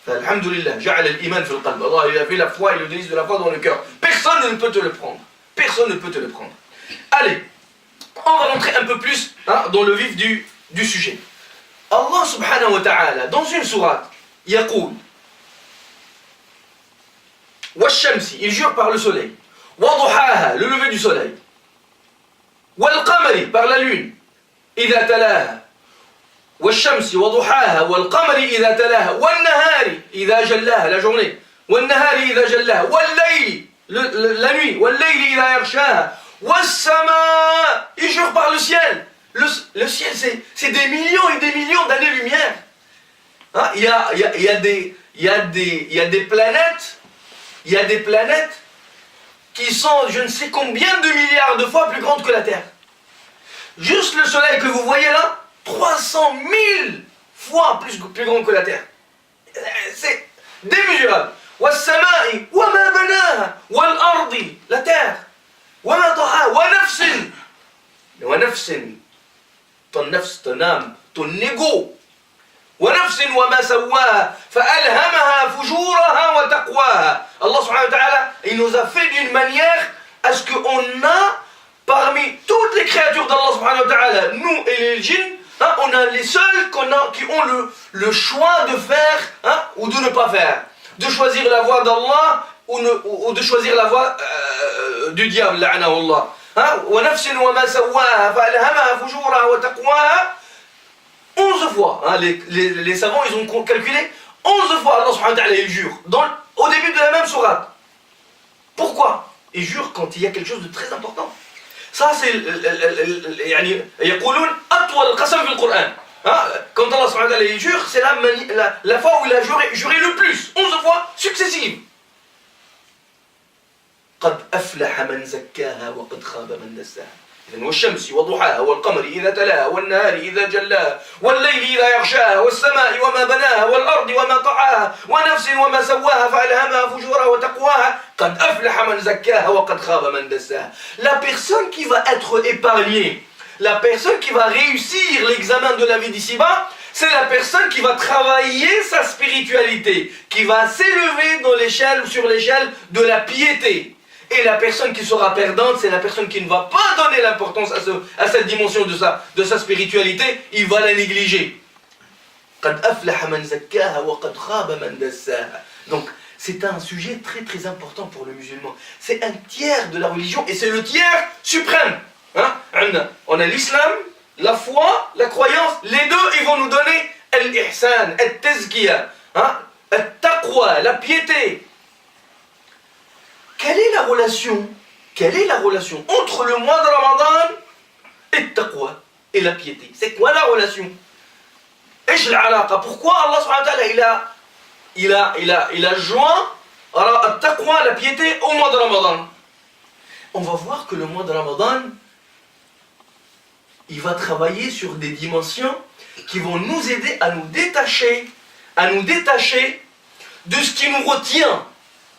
Alhamdulillah, ja'ala al-iman fi al-qalb. Allah, il a fait la foi et le délice de la foi dans le cœur. Personne ne peut te le prendre. Personne ne peut te le prendre. Allez, on va rentrer un peu plus dans le vif du sujet. Allah subhanahu wa ta'ala, dans une sourate, yaqul, Wash-shamsi, il jure par le soleil, Waduhaha, le lever du soleil, Wal-qamari, par la lune, Idha talaha, Wash-shamsi, Waduhaha, Wal-qamari, Idha talaha, Wal-nahari, Idha jallaha, la journée, Wal-nahari, Idha jallaha, Wal-layli, la nuit, Wal-layli, Idha yarshaha, Was-sama, il jure par le ciel. Le ciel, c'est des millions et des millions d'années-lumière. Hein? Il y a des planètes, il y a des planètes qui sont je ne sais combien de milliards de fois plus grandes que la Terre. Juste le soleil que vous voyez là, 300 000 fois plus grand que la Terre. C'est démesurable. Was-sama'i, wa ma banaha, wal-ardi, la Terre. Wa ma taha, wa nafsin. Wa nafsin. Ton nafs, ton âme, ton ego. وَنَفْسٍ وَمَا سَوَّاهَا فَأَلْهَمَهَا فُجُورَهَا وَتَقْوَاهَا. Allah subhanahu wa ta'ala, il nous a fait d'une manière à ce qu'on a, parmi toutes les créatures d'Allah subhanahu wa ta'ala, nous et les djinns, on a les seuls qui ont le choix de faire ou de ne pas faire. De choisir la voie d'Allah ou de choisir la voie du diable, la'anahu Allah. وَنَفْسٍ وَمَا سَوَّاهَا فَأَلْهَمَهَا فُجُورَهَا وَتَقْوَاهَا. 11 fois, les savants ils ont calculé 11 fois Allah subhanahu wa ta'ala il jure au début de la même sourate. Pourquoi? Il jure quand il y a quelque chose de très important. Ça c'est يقولون أطول القسم في القرآن. Quand Allah subhanahu wa ta'ala il jure, c'est la fois où il a juré le plus, 11 fois successives. قد أفلح من زكاها وقد خاب من دساها. والشمس وضحاها والقمر إذا تلاها والنهار إذا جلاها والليل إذا يغشاها والسماء وما بناها والأرض وما طحاها ونفس وما سواها فألهمها فجورها وتقواها قد أفلح من زكاها وقد خاب من دساها. La personne qui va être épargnée, la personne qui va réussir l'examen de la vie d'ici-bas, c'est la personne qui va travailler sa spiritualité, qui va s'élever sur l'échelle de la piété. Et la personne qui sera perdante, c'est la personne qui ne va pas donner l'importance à cette dimension de sa spiritualité, il va la négliger. Donc, c'est un sujet très très important pour le musulman. C'est un tiers de la religion et c'est le tiers suprême. On a l'islam, la foi, la croyance, les deux ils vont nous donner al-ihsan, al-tazkiya, al-taqwa, la piété. Quelle est la relation entre le mois de Ramadan et le taqwa et la piété? C'est quoi la relation? Pourquoi Allah subhanahu wa ta'ala il a joint le taqwa, la piété au mois de Ramadan? On va voir que le mois de Ramadan il va travailler sur des dimensions qui vont nous aider à nous détacher de ce qui nous retient.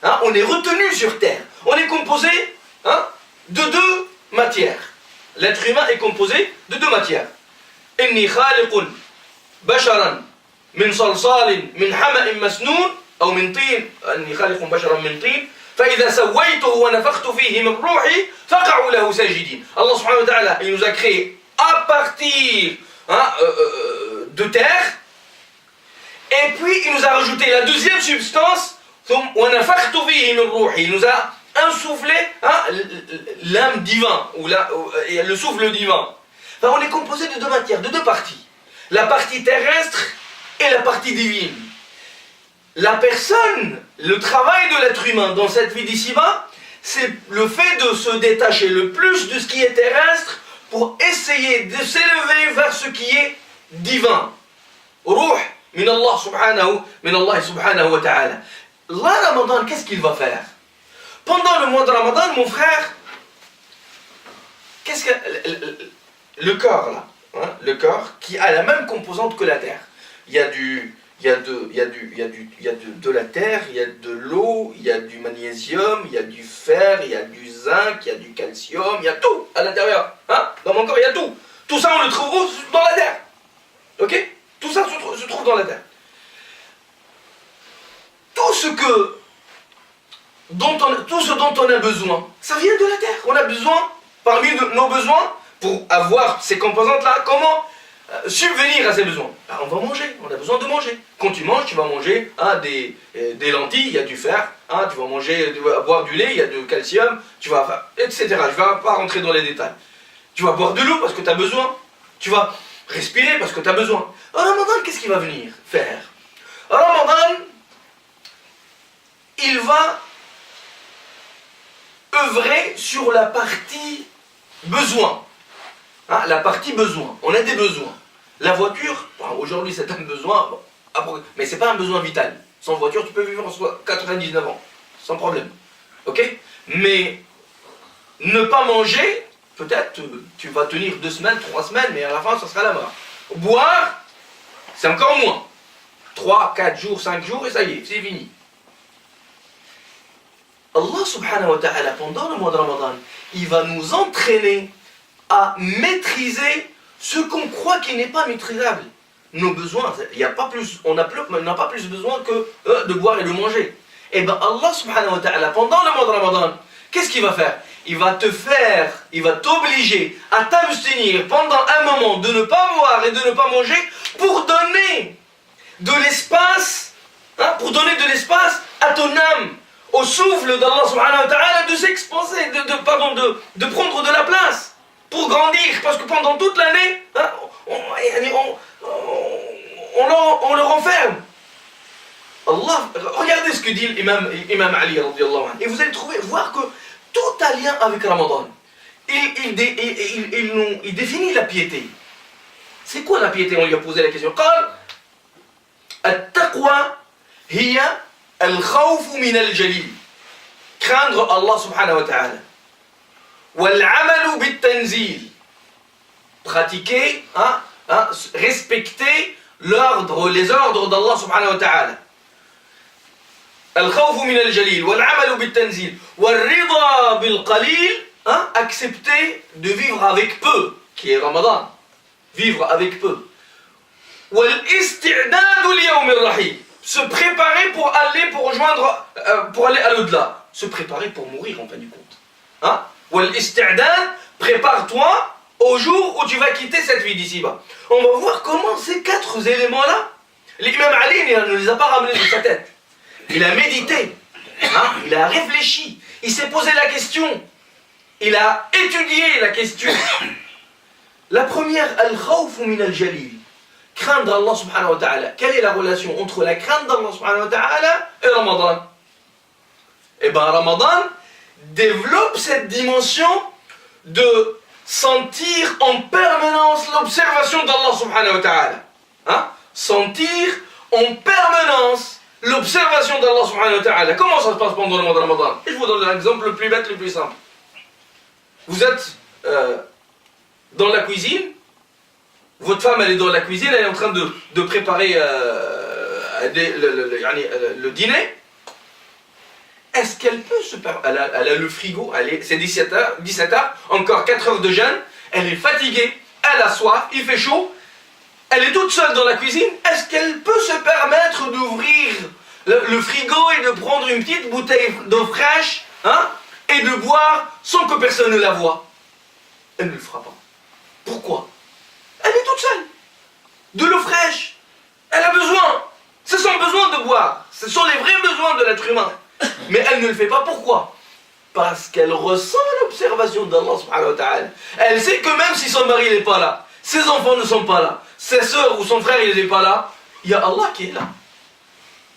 Hein, on est retenu sur terre. On est composé de deux matières. L'être humain est composé de deux matières. Inni khaliqun basharan min salsalin min hama'in masnoun ou min tin. Inni khaliqun basharan min tin. فإذا سويته ونفخت فيه من روحي فقعوا له ساجدين. Allah subhanahu wa ta'ala, il nous a créé à partir de terre, et puis il nous a rajouté la deuxième substance, il nous a insufflé l'âme divine, ou le souffle divin. Enfin, on est composé de deux matières, de deux parties. La partie terrestre et la partie divine. La personne, le travail de l'être humain dans cette vie d'ici-bas, c'est le fait de se détacher le plus de ce qui est terrestre pour essayer de s'élever vers ce qui est divin. Ruh min Allah subhanahu wa ta'ala. Là, Ramadan, qu'est-ce qu'il va faire? Pendant le mois de Ramadan, mon frère, qu'est-ce que le corps là, le corps qui a la même composante que la terre. Il y a de la terre, il y a de l'eau, il y a du magnésium, il y a du fer, il y a du zinc, il y a du calcium, il y a tout à l'intérieur. Dans mon corps, il y a tout. Tout ça, on le trouve dans la terre. Ok? Tout ça se trouve dans la terre. Tout ce dont on a besoin, ça vient de la terre. On a besoin, parmi nos besoins, pour avoir ces composantes-là, comment subvenir à ces besoins? On va manger, on a besoin de manger. Quand tu manges, tu vas manger des lentilles, il y a du fer, tu vas boire du lait, il y a du calcium, etc. Je ne vais pas rentrer dans les détails. Tu vas boire de l'eau parce que tu as besoin. Tu vas respirer parce que tu as besoin. Ramadan, qu'est-ce qu'il va venir faire? Ramadan, il va œuvrer sur la partie besoin. La partie besoin. On a des besoins. La voiture, aujourd'hui c'est un besoin, mais c'est pas un besoin vital. Sans voiture, tu peux vivre 99 ans, sans problème. Ok? Mais ne pas manger, peut-être tu vas tenir 2 semaines, 3 semaines, mais à la fin, ça sera la mort. Boire, c'est encore moins. 3, 4 jours, 5 jours, et ça y est, c'est fini. Allah subhanahu wa ta'ala, pendant le mois de Ramadan, il va nous entraîner à maîtriser ce qu'on croit qui n'est pas maîtrisable. Nos besoins, on n'a pas plus besoin que de boire et de manger. Et bien Allah subhanahu wa ta'ala, pendant le mois de Ramadan, qu'est-ce qu'il va faire? Il va t'obliger à t'abstenir pendant un moment de ne pas boire et de ne pas manger pour donner de l'espace, à ton âme, au souffle d'Allah subhanahu wa ta'ala de s'expanser, de prendre de la place. Pour grandir, parce que pendant toute l'année, on le renferme. Allah, regardez ce que dit l'imam Ali radiyallahu anhu, et vous allez voir que tout a lien avec Ramadan. Il définit la piété. C'est quoi la piété? On lui a posé la question. قال التقوى هي الخوف من الجليل. Craindre Allah subhanahu wa ta'ala. وَالْعَمَلُ بِالتَّنْزِيلِ. Pratiquer, respecter les ordres d'Allah subhanahu wa ta'ala. الْخَوْفُ مِنَ الْجَلِيلِ وَالْعَمَلُ بِالتَّنْزِيلِ وَالرِّضَى بِالْقَلِيلِ. Accepter de vivre avec peu, qui est Ramadan. Vivre avec peu. وَالْإِسْتِعْدَادُ لِيَوْمِ الرَّحِيلِ. Se préparer pour aller à l'au-delà. Se préparer pour mourir en fin du compte. Wal-istidad, prépare-toi au jour où tu vas quitter cette vie d'ici-bas. On va voir comment ces 4 éléments-là, l'imam Ali ne les a pas ramenés de sa tête. Il a médité, il a réfléchi, il s'est posé la question, il a étudié la question. La première, al-khawfu min al-jalil, craindre Allah subhanahu wa ta'ala. Quelle est la relation entre la crainte d'Allah subhanahu wa ta'ala et Ramadan? Eh bien, Ramadan développe cette dimension de sentir en permanence l'observation d'Allah subhanahu wa ta'ala. Sentir en permanence l'observation d'Allah subhanahu wa ta'ala. Comment ça se passe pendant le mois de Ramadan? Et je vous donne l'exemple le plus bête, le plus simple. Vous êtes dans la cuisine, votre femme elle est dans la cuisine, elle est en train de préparer le dîner. Est-ce qu'elle peut se permettre, elle a le frigo, c'est 17h, encore 4 heures de jeûne, elle est fatiguée, elle a soif, il fait chaud, elle est toute seule dans la cuisine, est-ce qu'elle peut se permettre d'ouvrir le frigo et de prendre une petite bouteille d'eau fraîche, hein, et de boire sans que personne ne la voie? Elle ne le fera pas. Pourquoi? Elle est toute seule. De l'eau fraîche. Elle a besoin. C'est son besoin de boire. Ce sont les vrais besoins de l'être humain. Mais elle ne le fait pas. Pourquoi? Parce qu'elle ressent l'observation d'Allah subhanahu wa ta'ala. Elle sait que même si son mari n'est pas là, ses enfants ne sont pas là, ses soeurs ou son frère n'est pas là, il y a Allah qui est là.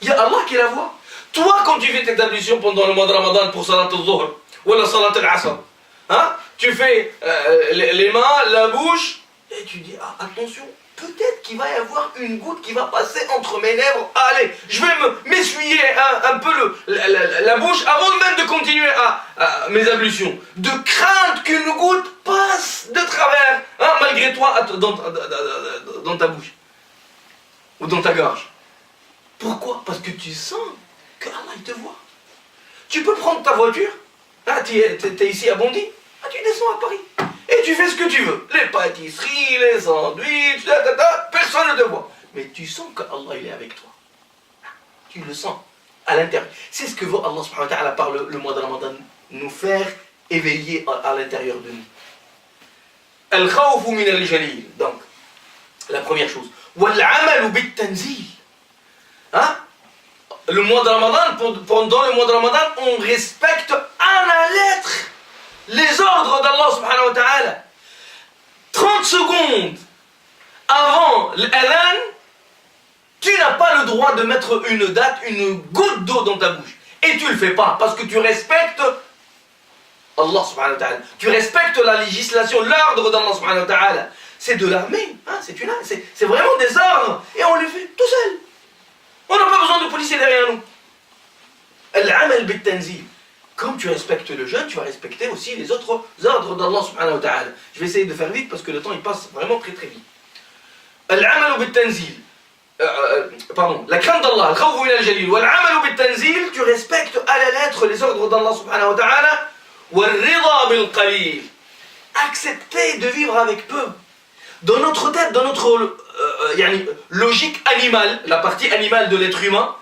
Il y a Allah qui la voit. Toi, quand tu fais tes ablutions pendant le mois de Ramadan pour Salat al-Dhuhr ou la Salat al-Asr, hein, tu fais les mains, la bouche, et tu dis, ah, attention, peut-être qu'il va y avoir une goutte qui va passer entre mes lèvres. Allez, je vais m'essuyer un peu la bouche avant même de continuer à mes ablutions. De crainte qu'une goutte passe de travers, hein, malgré toi, dans ta bouche ou dans ta gorge. Pourquoi? Parce que tu sens que Allah il te voit. Tu peux prendre ta voiture, ah, tu es ici à Bondy, ah, tu descends à Paris, et tu fais ce que tu veux. Les pâtisseries, les sandwichs, personne ne te voit. Mais tu sens que Allah il est avec toi. Tu le sens à l'intérieur. C'est ce que veut Allah subhanahu wa ta'ala par le mois de Ramadan, nous faire éveiller à l'intérieur de nous. Al-khawfu min al-jalil. Donc, la première chose. Wal-amalu bit-tanzil. Hein? Le mois de Ramadan, pendant le mois de Ramadan, on respecte à la lettre les ordres d'Allah subhanahu wa ta'ala. 30 secondes avant l'adhan, tu n'as pas le droit de mettre une date, une goutte d'eau dans ta bouche. Et tu ne le fais pas parce que tu respectes Allah subhanahu wa ta'ala. Tu respectes la législation, l'ordre d'Allah subhanahu wa ta'ala. C'est de l'armée, hein, c'est vraiment des ordres. Et on les fait tout seul. On n'a pas besoin de policiers derrière nous. Al-amal bit-tanzil. Comme tu respectes le jeûne, tu vas respecter aussi les autres ordres d'Allah subhanahu wa ta'ala. Je vais essayer de faire vite parce que le temps il passe vraiment très très vite. Al-amal bit-tanzil. La crainte d'Allah, al-khawfu min al-jalil. Wal-amal bit-tanzil, tu respectes à la lettre les ordres d'Allah subhanahu wa ta'ala. Wal-rida bil-qalil. Accepter de vivre avec peu. Dans notre tête, dans notre logique animale, la partie animale de l'être humain,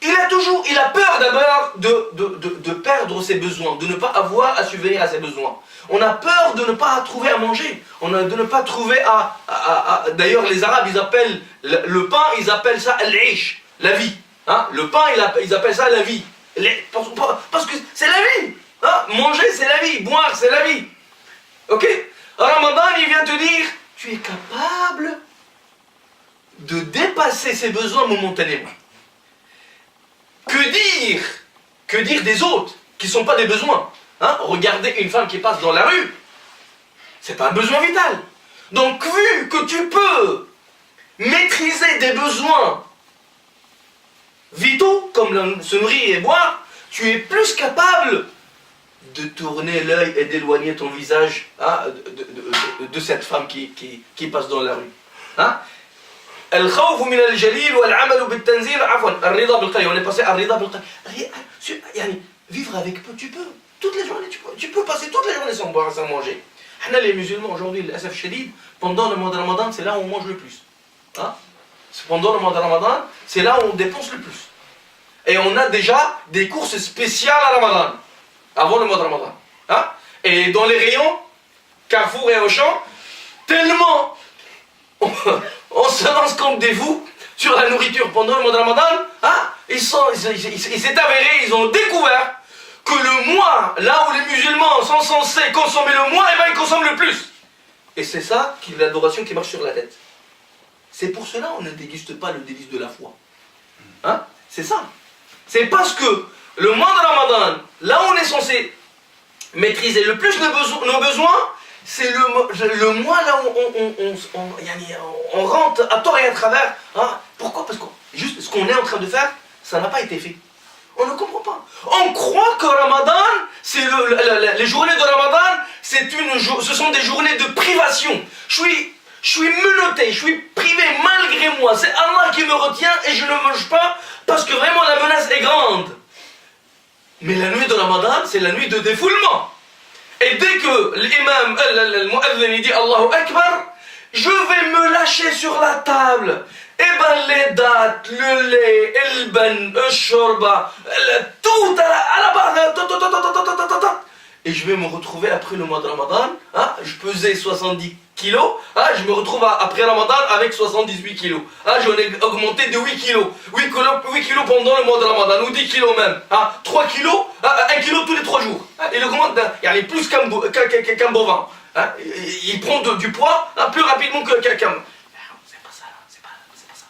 il a peur d'abord de perdre ses besoins, de ne pas avoir à subvenir à ses besoins. On a peur de ne pas trouver à manger, de ne pas trouver d'ailleurs les Arabes, ils appellent le pain, ils appellent ça al-ish, la vie. Hein? Le pain, ils appellent ça la vie. Parce que c'est la vie. Hein? Manger, c'est la vie. Boire, c'est la vie. Ok? Ramadan, il vient te dire, tu es capable de dépasser ses besoins momentanément. Que dire des autres qui ne sont pas des besoins, hein? Regarder une femme qui passe dans la rue, c'est pas un besoin vital. Donc vu que tu peux maîtriser des besoins vitaux, comme se nourrir et boire, tu es plus capable de tourner l'œil et d'éloigner ton visage, hein, de cette femme qui passe dans la rue. Hein? الخوف من الجليل والعمل بالتنزيل عفوا الرضا بالقليل. On est passé à الرضا بالقليل. Vivre avec peu, tu peux. Toutes les journées, tu peux passer toute la journée sans boire, sans manger. Les musulmans aujourd'hui, l'asaf shadid, pendant le mois de Ramadan, c'est là où on mange le plus. Hein? Pendant le mois de Ramadan, c'est là où on dépense le plus. Et on a déjà des courses spéciales à Ramadan, avant le mois de Ramadan. Hein? Et dans les rayons, Carrefour et Auchan, tellement on se lance comme des fous sur la nourriture pendant le mois de Ramadan, hein? Il s'est avéré, ils ont découvert que le mois, là où les musulmans sont censés consommer le mois, eh ben ils consomment le plus. Et c'est ça, l'adoration qui marche sur la tête. C'est pour cela qu'on ne déguste pas le délice de la foi. Hein? C'est ça. C'est parce que le mois de Ramadan, là où on est censé maîtriser le plus nos besoins, c'est le mois là où on rentre à tort et à travers. Hein? Pourquoi? Parce que juste ce qu'on est en train de faire, ça n'a pas été fait. On ne comprend pas. On croit que Ramadan, les journées de Ramadan, ce sont des journées de privation. Je je suis menotté, je suis privé malgré moi. C'est Allah qui me retient et je ne mange pas parce que vraiment la menace est grande. Mais la nuit de Ramadan, c'est la nuit de défoulement. Et dès que l'imam, le mu'adhin, dit Allahu Akbar, je vais me lâcher sur la table. Et ben les dates, le lait, le ban, le shorba, tout à la base. Et je vais me retrouver après le mois de Ramadan, hein, je pesais 70 kilos, hein, je me retrouve après Ramadan avec 78 kilos. Hein, j'en ai augmenté de 8 kilos. 8 kilos pendant le mois de Ramadan, ou 10 kilos même. Hein, 3 kilos, 1 kilo tous les 3 jours. Hein, il augmente, il y a plus qu'un bovin. Hein, il prend du poids hein, plus rapidement qu'un. C'est pas ça,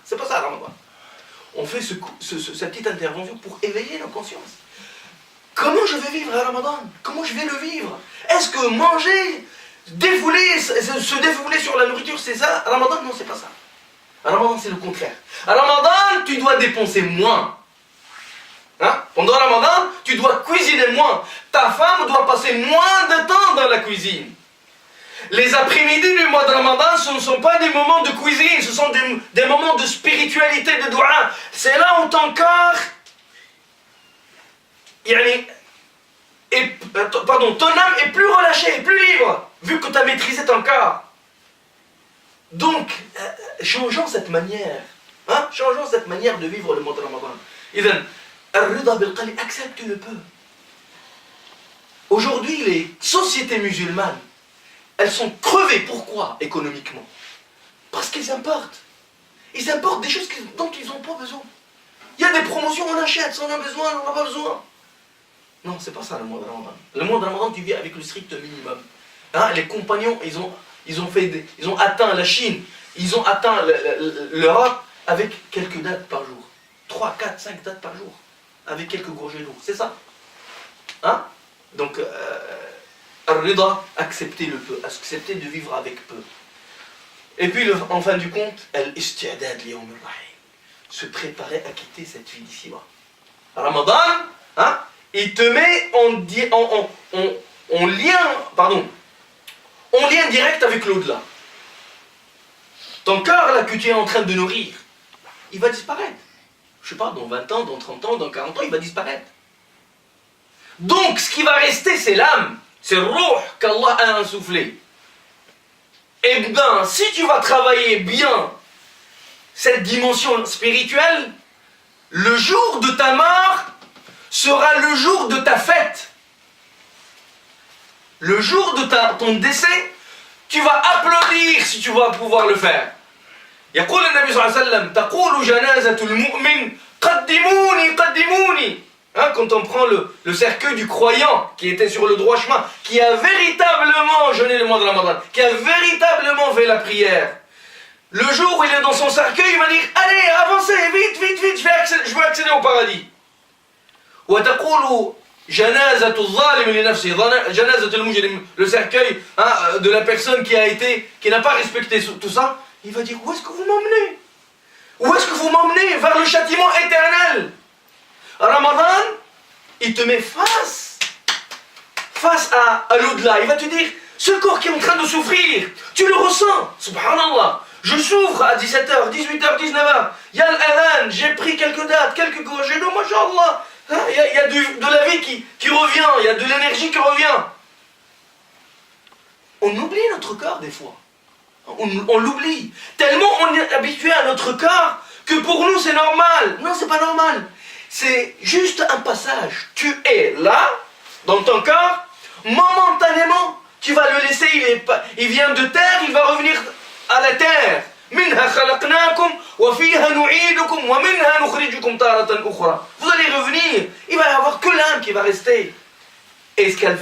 c'est pas ça Ramadan. On fait cette petite intervention pour éveiller nos consciences. Comment je vais vivre à Ramadan? Comment je vais le vivre? Est-ce que manger, défouler, se défouler sur la nourriture, c'est ça? Ramadan, non, c'est pas ça. Ramadan, c'est le contraire. À Ramadan, tu dois dépenser moins. Hein? Pendant Ramadan, tu dois cuisiner moins. Ta femme doit passer moins de temps dans la cuisine. Les après-midi du mois de Ramadan, ce ne sont pas des moments de cuisine, ce sont des moments de spiritualité, de dua. C'est là où ton corps... ton âme est plus relâchée, plus libre, vu que tu as maîtrisé ton corps. Donc, changeons cette manière. Hein? Changeons cette manière de vivre le mois de Ramadan. Accepte le peu. Aujourd'hui, les sociétés musulmanes, elles sont crevées. Pourquoi? Économiquement. Parce qu'ils importent. Ils importent des choses dont ils n'ont pas besoin. Il y a des promotions, on achète, si on a besoin, on n'a pas besoin. Non, c'est pas ça le mois de Ramadan. Le mois de Ramadan, tu vis avec le strict minimum. Hein, les compagnons, ils ont atteint la Chine, ils ont atteint l'Europe avec quelques dates par jour. 3, 4, 5 dates par jour. Avec quelques gorgées d'eau. C'est ça. Hein? Donc, Ar-Rida, accepter le peu, accepter de vivre avec peu. Et puis, en fin du compte, Al-Isti'dad li yawm ar-rahim. Se préparer à quitter cette vie d'ici-bas. Ramadan, hein? Il te met en lien direct avec l'au-delà. Ton cœur là que tu es en train de nourrir, il va disparaître. Je sais pas, dans 20 ans, dans 30 ans, dans 40 ans, il va disparaître. Donc ce qui va rester, c'est l'âme, c'est le ruh qu'Allah a insoufflé. Et bien, si tu vas travailler bien cette dimension spirituelle, le jour de ta mort sera le jour de ta fête. Le jour de ton décès, tu vas applaudir si tu vas pouvoir le faire. يقول النبي صلى الله عليه وسلم تقول جنازة المؤمن قدموني قدموني. Quand on prend le cercueil du croyant qui était sur le droit chemin, qui a véritablement jeûné le mois de Ramadan, qui a véritablement fait la prière, le jour où il est dans son cercueil, il va dire allez, avancez, vite, vite, vite, je veux accéder au paradis. وتقول جنازة الظالم لنفسه جنازة المجرم, le cercueil de la personne qui n'a pas respecté tout ça, il va dire où est-ce que vous m'emmenez? Où est-ce que vous m'emmenez? Vers le châtiment éternel. Ramadan, il te met face à l'au-delà. Il va te dire ce corps qui est en train de souffrir, tu le ressens, subhanallah. Je souffre à 17h, 18h, 19h, il y a l'adhan, j'ai pris quelques dates, quelques gorgées d'eau, mashallah. Il y a de la vie qui revient, il y a de l'énergie qui revient. On oublie notre corps des fois. On l'oublie. Tellement on est habitué à notre corps que pour nous c'est normal. Non, c'est pas normal. C'est juste un passage. Tu es là, dans ton corps, momentanément, tu vas le laisser, il vient de terre, il va revenir à la terre. منها خلقناكم وفيها نعيدكم ومنها نخرجكم تارة أخرى. Vous allez revenir. Il va y avoir que l'âme qui va rester. Et ce qu'elle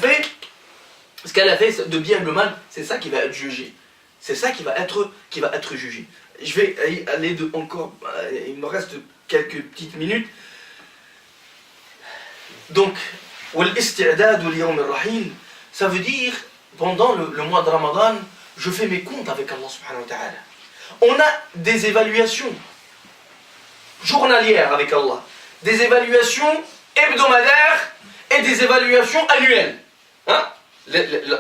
a fait de bien et de mal, c'est ça qui va être jugé. C'est ça qui va être jugé. Je vais aller encore. Il me reste quelques petites minutes. Donc, wal-isti'dad li yawm ar-rahil, ça veut dire pendant le mois de Ramadan, je fais mes comptes avec Allah subhanahu wa ta'ala. On a des évaluations journalières avec Allah, des évaluations hebdomadaires et des évaluations annuelles. Hein?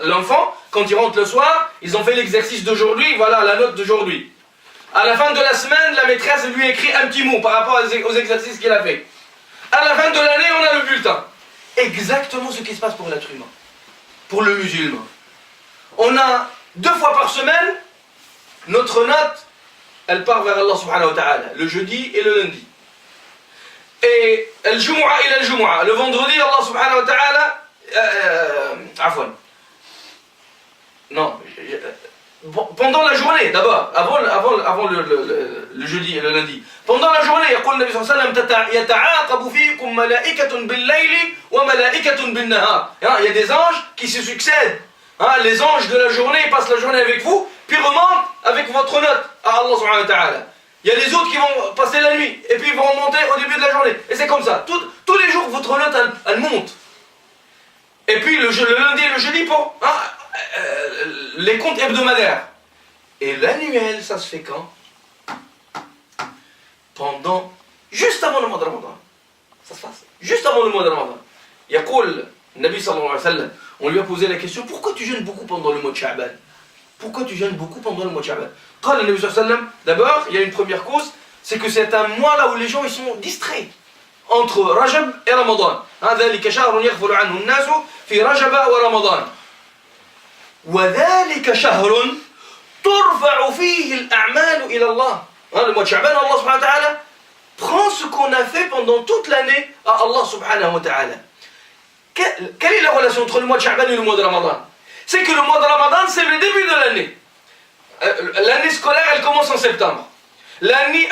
L'enfant, quand ils rentrent le soir, ils ont fait l'exercice d'aujourd'hui, voilà la note d'aujourd'hui. À la fin de la semaine, la maîtresse lui écrit un petit mot par rapport aux exercices qu'il a fait. À la fin de l'année, on a le bulletin. Exactement ce qui se passe pour l'être humain, pour le musulman. On a 2 fois par semaine, notre note, elle part vers Allah subhanahu wa ta'ala, le jeudi et le lundi. Et le vendredi, Allah subhanahu wa ta'ala, pendant la journée, d'abord, avant le jeudi et le lundi. Pendant la journée, يقول النبي صلى الله عليه وسلم يتعاقب فيكم ملائكة بالليل وملائكة بالنهار. Il y a des anges qui se succèdent. Les anges de la journée passent la journée avec vous, puis remontent avec votre note à Allah subhanahu wa ta'ala. Il y a les autres qui vont passer la nuit, et puis ils vont remonter au début de la journée. Et c'est comme ça. Tous les jours, votre note, elle monte. Et puis le lundi et le jeudi pour les comptes hebdomadaires. Et l'annuel, ça se fait quand? Juste avant le mois de Ramadan. Ça se passe juste avant le mois de Ramadan. Yaqul, Nabi sallallahu alayhi wa sallam, on lui a posé la question, pourquoi tu jeûnes beaucoup pendant le mois de Sha'ban? Pourquoi tu jeûnes beaucoup pendant le mois de Sha'ban? D'abord, il y a une première cause, c'est que c'est un mois là où les gens ils sont distraits entre Rajab et Ramadan. ذلك شهر يغفل عنه الناس في رجب ورمضان. وذلك شهر ترفع فيه الأعمال إلى الله. Le mois de Sha'ban, Allah subhanahu wa ta'ala prend ce qu'on a fait pendant toute l'année à Allah subhanahu wa ta'ala. Quelle est la relation entre le mois de Sha'ban et le mois de Ramadan? C'est que le mois de Ramadan, c'est le début de l'année. L'année scolaire, elle commence en septembre. L'année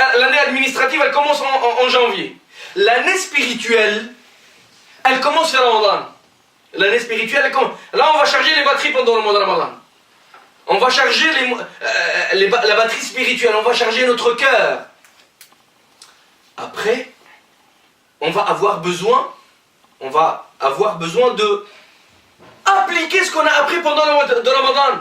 administrative, elle commence en janvier. L'année spirituelle, elle commence vers Ramadan. L'année spirituelle, elle commence. Là, on va charger les batteries pendant le mois de Ramadan. On va charger la batterie spirituelle, on va charger notre cœur. Après, on va avoir besoin de appliquer ce qu'on a appris pendant le mois de Ramadan.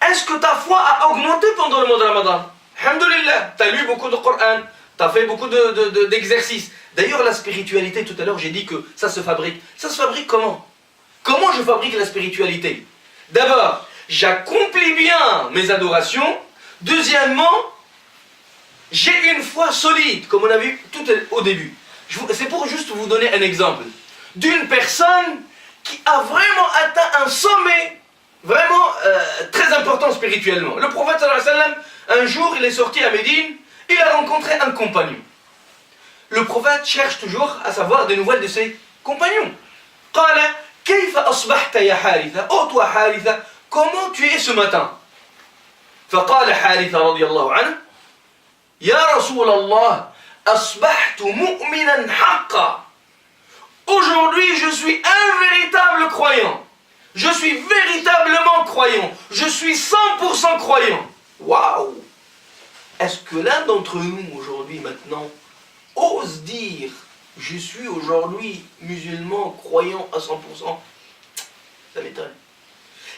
Est-ce que ta foi a augmenté pendant le mois de Ramadan? Alhamdulillah, tu as lu beaucoup de Coran, tu as fait beaucoup d'exercices. D'ailleurs, la spiritualité, tout à l'heure, j'ai dit que ça se fabrique. Ça se fabrique comment? Comment je fabrique la spiritualité? D'abord, j'accomplis bien mes adorations. Deuxièmement, j'ai une foi solide, comme on a vu tout au début. C'est pour juste vous donner un exemple d'une personne qui a vraiment atteint un sommet vraiment très important spirituellement. Le prophète sallallahu alayhi wa sallam, un jour, il est sorti à Médine, il a rencontré un compagnon. Le prophète cherche toujours à savoir des nouvelles de ses compagnons. قال كيف أصبحت يا حارثة? Oh toi Haritha, comment tu es ce matin? فقال حارثة رضي الله عنه يا رسول الله أصبحت مؤمنا حقا. Aujourd'hui, je suis un véritable croyant. Je suis véritablement croyant. Je suis 100% croyant. Waouh! Est-ce que l'un d'entre nous, aujourd'hui, maintenant, ose dire « Je suis aujourd'hui musulman, croyant à 100%? » Ça m'étonne.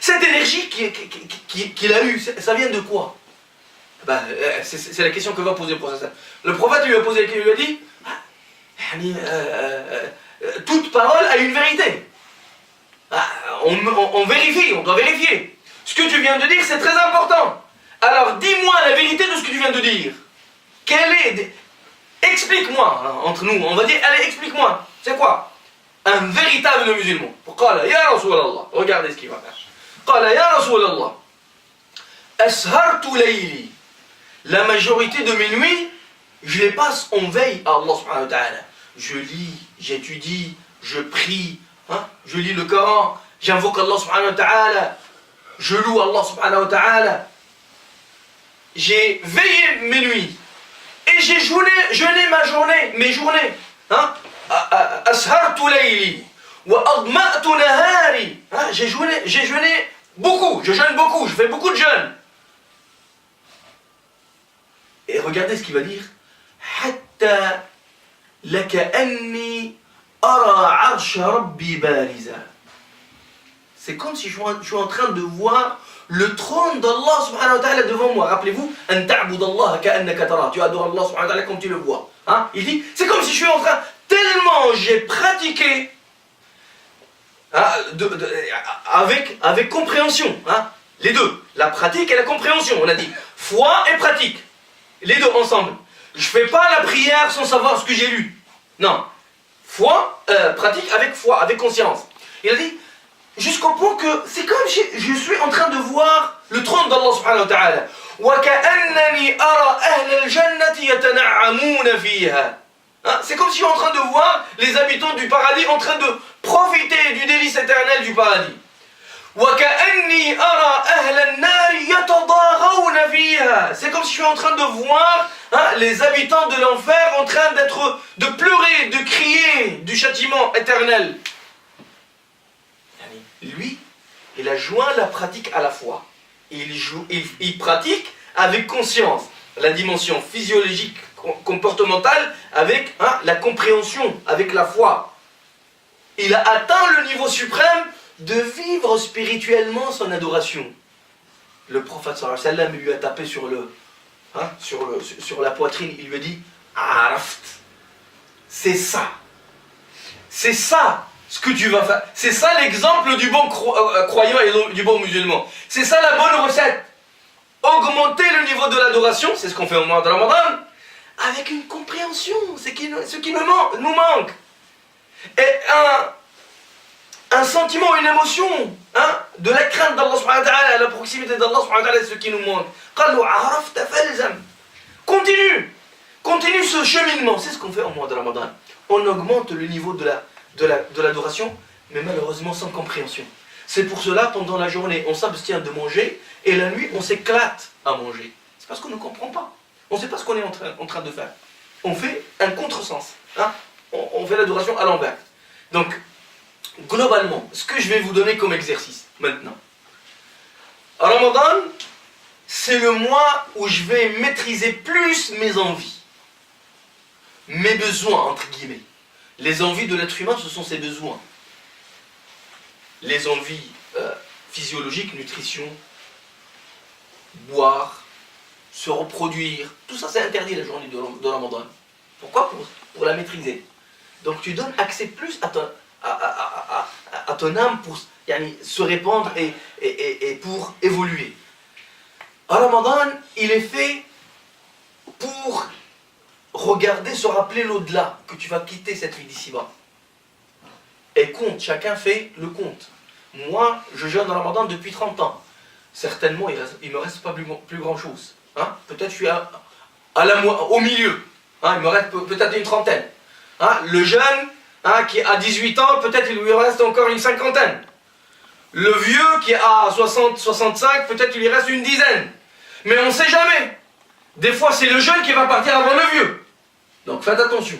Cette énergie qu'il a eue, ça vient de quoi? C'est la question que va poser le prophète. Le prophète lui a posé la question, il lui a dit toute parole a une vérité. On vérifie, on doit vérifier. Ce que tu viens de dire, c'est très important. Alors, dis-moi la vérité de ce que tu viens de dire. Explique-moi, entre nous, on va dire, allez, explique-moi. C'est quoi? Un véritable musulman. Qala ya Rasulallah. Regardez ce qu'il va faire. Qala ya Rasulallah. Ashartu layli. La majorité de mes nuits, je les passe en veille à Allah subhanahu wa ta'ala. Je lis, j'étudie, je prie, je lis le Coran, j'invoque Allah subhanahu wa ta'ala, je loue Allah subhanahu wa ta'ala. J'ai veillé mes nuits et j'ai jeûné mes journées. Ashartu layli wa adma'tu nahari. J'ai jeûné beaucoup, je jeûne beaucoup, je fais beaucoup de jeûnes. Et regardez ce qu'il va dire. Hatta لكأني أرى عرش ربي بارزا. C'est comme si je suis en train de voir le trône d'Allah subhanahu wa ta'ala devant moi. Rappelez-vous, أن تعبد الله كأنك تراه. Tu adores Allah subhanahu wa ta'ala comme tu le vois. Il dit, c'est comme si je suis en train, tellement j'ai pratiqué hein, avec compréhension. Hein, les deux, la pratique et la compréhension. On a dit foi et pratique. Les deux ensemble. Je ne fais pas la prière sans savoir ce que j'ai lu. Non. Pratique avec foi, avec conscience. Il a dit, jusqu'au point que c'est comme si je suis en train de voir le trône d'Allah subhanahu wa ta'ala. وَكَأَنَّنِي أَرَى أَهْلَ الْجَنَّةِ يَتَنَعَّمُونَ فِيهَا. C'est comme si je suis en train de voir les habitants du paradis en train de profiter du délice éternel du paradis. وَكَأَنِّي أَرَى أَهْلَ النَّارِ يَتَضَاغَوْنَ فِيهَا. C'est comme si je suis en train de voir les habitants de l'enfer en train de pleurer, de crier du châtiment éternel. Lui, il a joint la pratique à la foi. Il pratique avec conscience la dimension physiologique, comportementale, avec la compréhension, avec la foi. Il a atteint le niveau suprême de vivre spirituellement son adoration. Le prophète sallallahu alayhi wa sallam lui a tapé sur la poitrine, il lui a dit Araft, c'est ça ce que tu vas faire, c'est ça l'exemple du bon croyant et du bon musulman, c'est ça la bonne recette. Augmenter le niveau de l'adoration, c'est ce qu'on fait au mois de Ramadan, avec une compréhension, ce qui nous manque, et un sentiment, une émotion, de la crainte d'Allah subhanahu wa ta'ala, la proximité d'Allah subhanahu wa ta'ala, c'est ce qui nous manque. Continue ce cheminement, c'est ce qu'on fait au mois de Ramadan. On augmente le niveau de l'adoration, mais malheureusement sans compréhension. C'est pour cela, pendant la journée, on s'abstient de manger, et la nuit, on s'éclate à manger. C'est parce qu'on ne comprend pas. On ne sait pas ce qu'on est en train de faire. On fait un contresens. On fait l'adoration à l'envers. Donc, globalement, ce que je vais vous donner comme exercice, maintenant. Ramadan, c'est le mois où je vais maîtriser plus mes envies. Mes besoins, entre guillemets. Les envies de l'être humain, ce sont ses besoins. Les envies physiologiques, nutrition, boire, se reproduire, tout ça c'est interdit la journée de Ramadan. Pourquoi ? Pour la maîtriser. Donc tu donnes accès plus à ton âme pour se répandre et pour évoluer. Ramadan, il est fait pour regarder, se rappeler l'au-delà, que tu vas quitter cette vie d'ici-bas. Et compte, chacun fait le compte. Moi, je jeûne dans Ramadan depuis 30 ans. Certainement, il ne me reste pas plus grand-chose. Peut-être je suis au milieu. Il me reste peut-être une trentaine. Le jeune qui a 18 ans, peut-être il lui reste encore une cinquantaine. Le vieux qui a 60, 65, peut-être il lui reste une dizaine. Mais on ne sait jamais. Des fois, c'est le jeune qui va partir avant le vieux. Donc faites attention.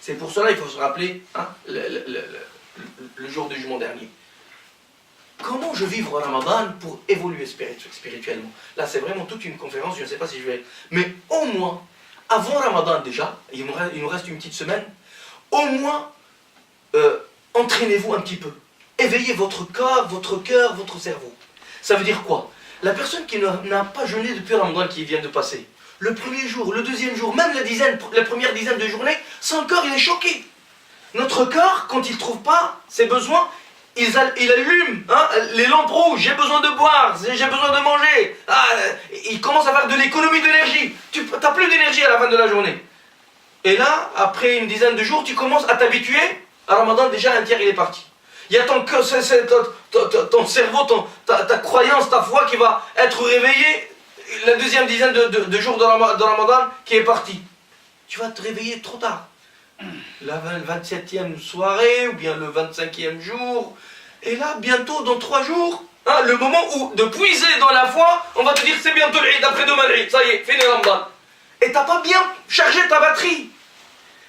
C'est pour cela qu'il faut se rappeler le jour du jugement dernier. Comment je vivre Ramadan pour évoluer spirituellement? Là, c'est vraiment toute une conférence, je ne sais pas si je vais... Mais au moins, avant Ramadan déjà, il nous reste une petite semaine, au moins, entraînez-vous un petit peu. Éveillez votre corps, votre cœur, votre cerveau. Ça veut dire quoi? La personne qui n'a pas jeûné depuis Ramadan qui vient de passer, le premier jour, le deuxième jour, même la première dizaine de journées, son corps il est choqué. Notre corps, quand il ne trouve pas ses besoins, il allume les lampes rouges, j'ai besoin de boire, j'ai besoin de manger. Il commence à faire de l'économie d'énergie. Tu n'as plus d'énergie à la fin de la journée. Et là, après une dizaine de jours, tu commences à t'habituer. À Ramadan, déjà un tiers il est parti. Il y a ton cerveau, ta croyance, ta foi qui va être réveillée la deuxième dizaine de jours de Ramadan qui est parti. Tu vas te réveiller trop tard. La 27e soirée ou bien le 25e jour. Et là, bientôt, dans 3 jours, le moment où de puiser dans la foi, on va te dire c'est bientôt l'Eid, après-demain l'Eid, ça y est, fini Ramadan. Et t'as pas bien chargé ta batterie.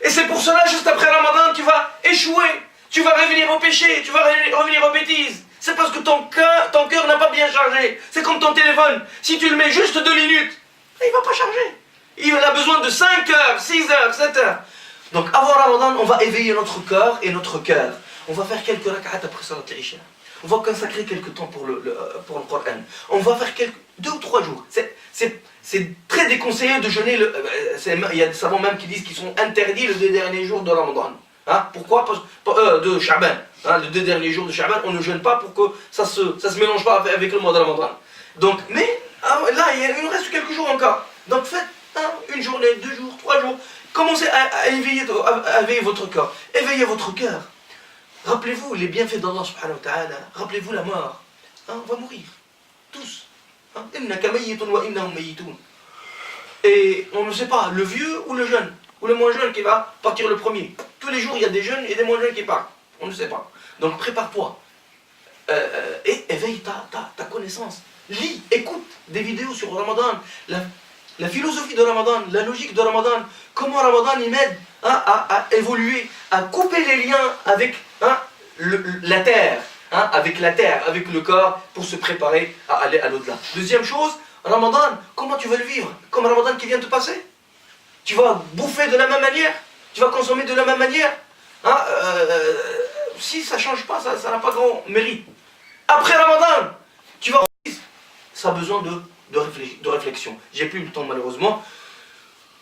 Et c'est pour cela, juste après Ramadan, tu vas échouer. Tu vas revenir au péché, tu vas revenir aux bêtises. C'est parce que ton cœur n'a pas bien chargé. C'est comme ton téléphone. Si tu le mets juste 2 minutes, il ne va pas charger. Il a besoin de 5 heures, 6 heures, 7 heures. Donc avant Ramadan, on va éveiller notre corps et notre cœur. On va faire quelques rak'at après Salat al-Isha. On va consacrer quelques temps pour le Coran. On va faire 2 ou 3 jours. C'est très déconseillé de jeûner. Il y a des savants même qui disent qu'ils sont interdits les 2 derniers jours de Ramadan. Hein, pourquoi de Sha'ban, hein, les 2 derniers jours de Sha'ban, on ne jeûne pas pour que ça se mélange pas avec le mois de Ramadan. Donc, mais là, il nous reste quelques jours encore. Donc faites une journée, 2 jours, 3 jours. Commencez à éveiller votre corps. Éveillez votre cœur. Rappelez-vous les bienfaits d'Allah subhanahu wa ta'ala. Rappelez-vous la mort. Hein, on va mourir. Tous. Innaka mayyitun wa innahum mayyitun. Et on ne sait pas, le vieux ou le jeune, ou le moins jeune qui va partir le premier. Tous les jours, il y a des jeunes et des moins jeunes qui partent. On ne sait pas. Donc prépare-toi. Et éveille ta connaissance. Lis, écoute des vidéos sur Ramadan. La philosophie de Ramadan, la logique de Ramadan, comment Ramadan il m'aide à évoluer, à couper les liens avec la terre, avec le corps, pour se préparer à aller à l'au-delà. Deuxième chose, Ramadan, comment tu vas le vivre? Comme Ramadan qui vient de passer? Tu vas bouffer de la même manière? Tu vas consommer de la même manière? Si ça ne change pas, ça n'a pas grand mérite. Après Ramadan, tu vas... Ça a besoin de réflexion. J'ai plus le temps malheureusement.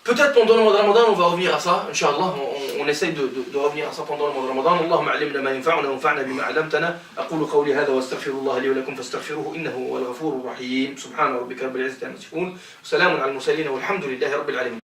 Peut-être pendant le mois de Ramadan, on va revenir à ça. Inch'Allah, on essaye de revenir à ça pendant le mois de Ramadan. Allahumma allimna ma yanfa'una wanfa'na bima 'allamtana. Aqulu qawli hadha wa astaghfirullah li wa lakum fastaghfiruhu innahu huwal ghafurur rahim. Subhana rabbika rabbil 'izzati amma yasifun. Wa salamun 'alal mursalin walhamdulillahi rabbil 'alamin.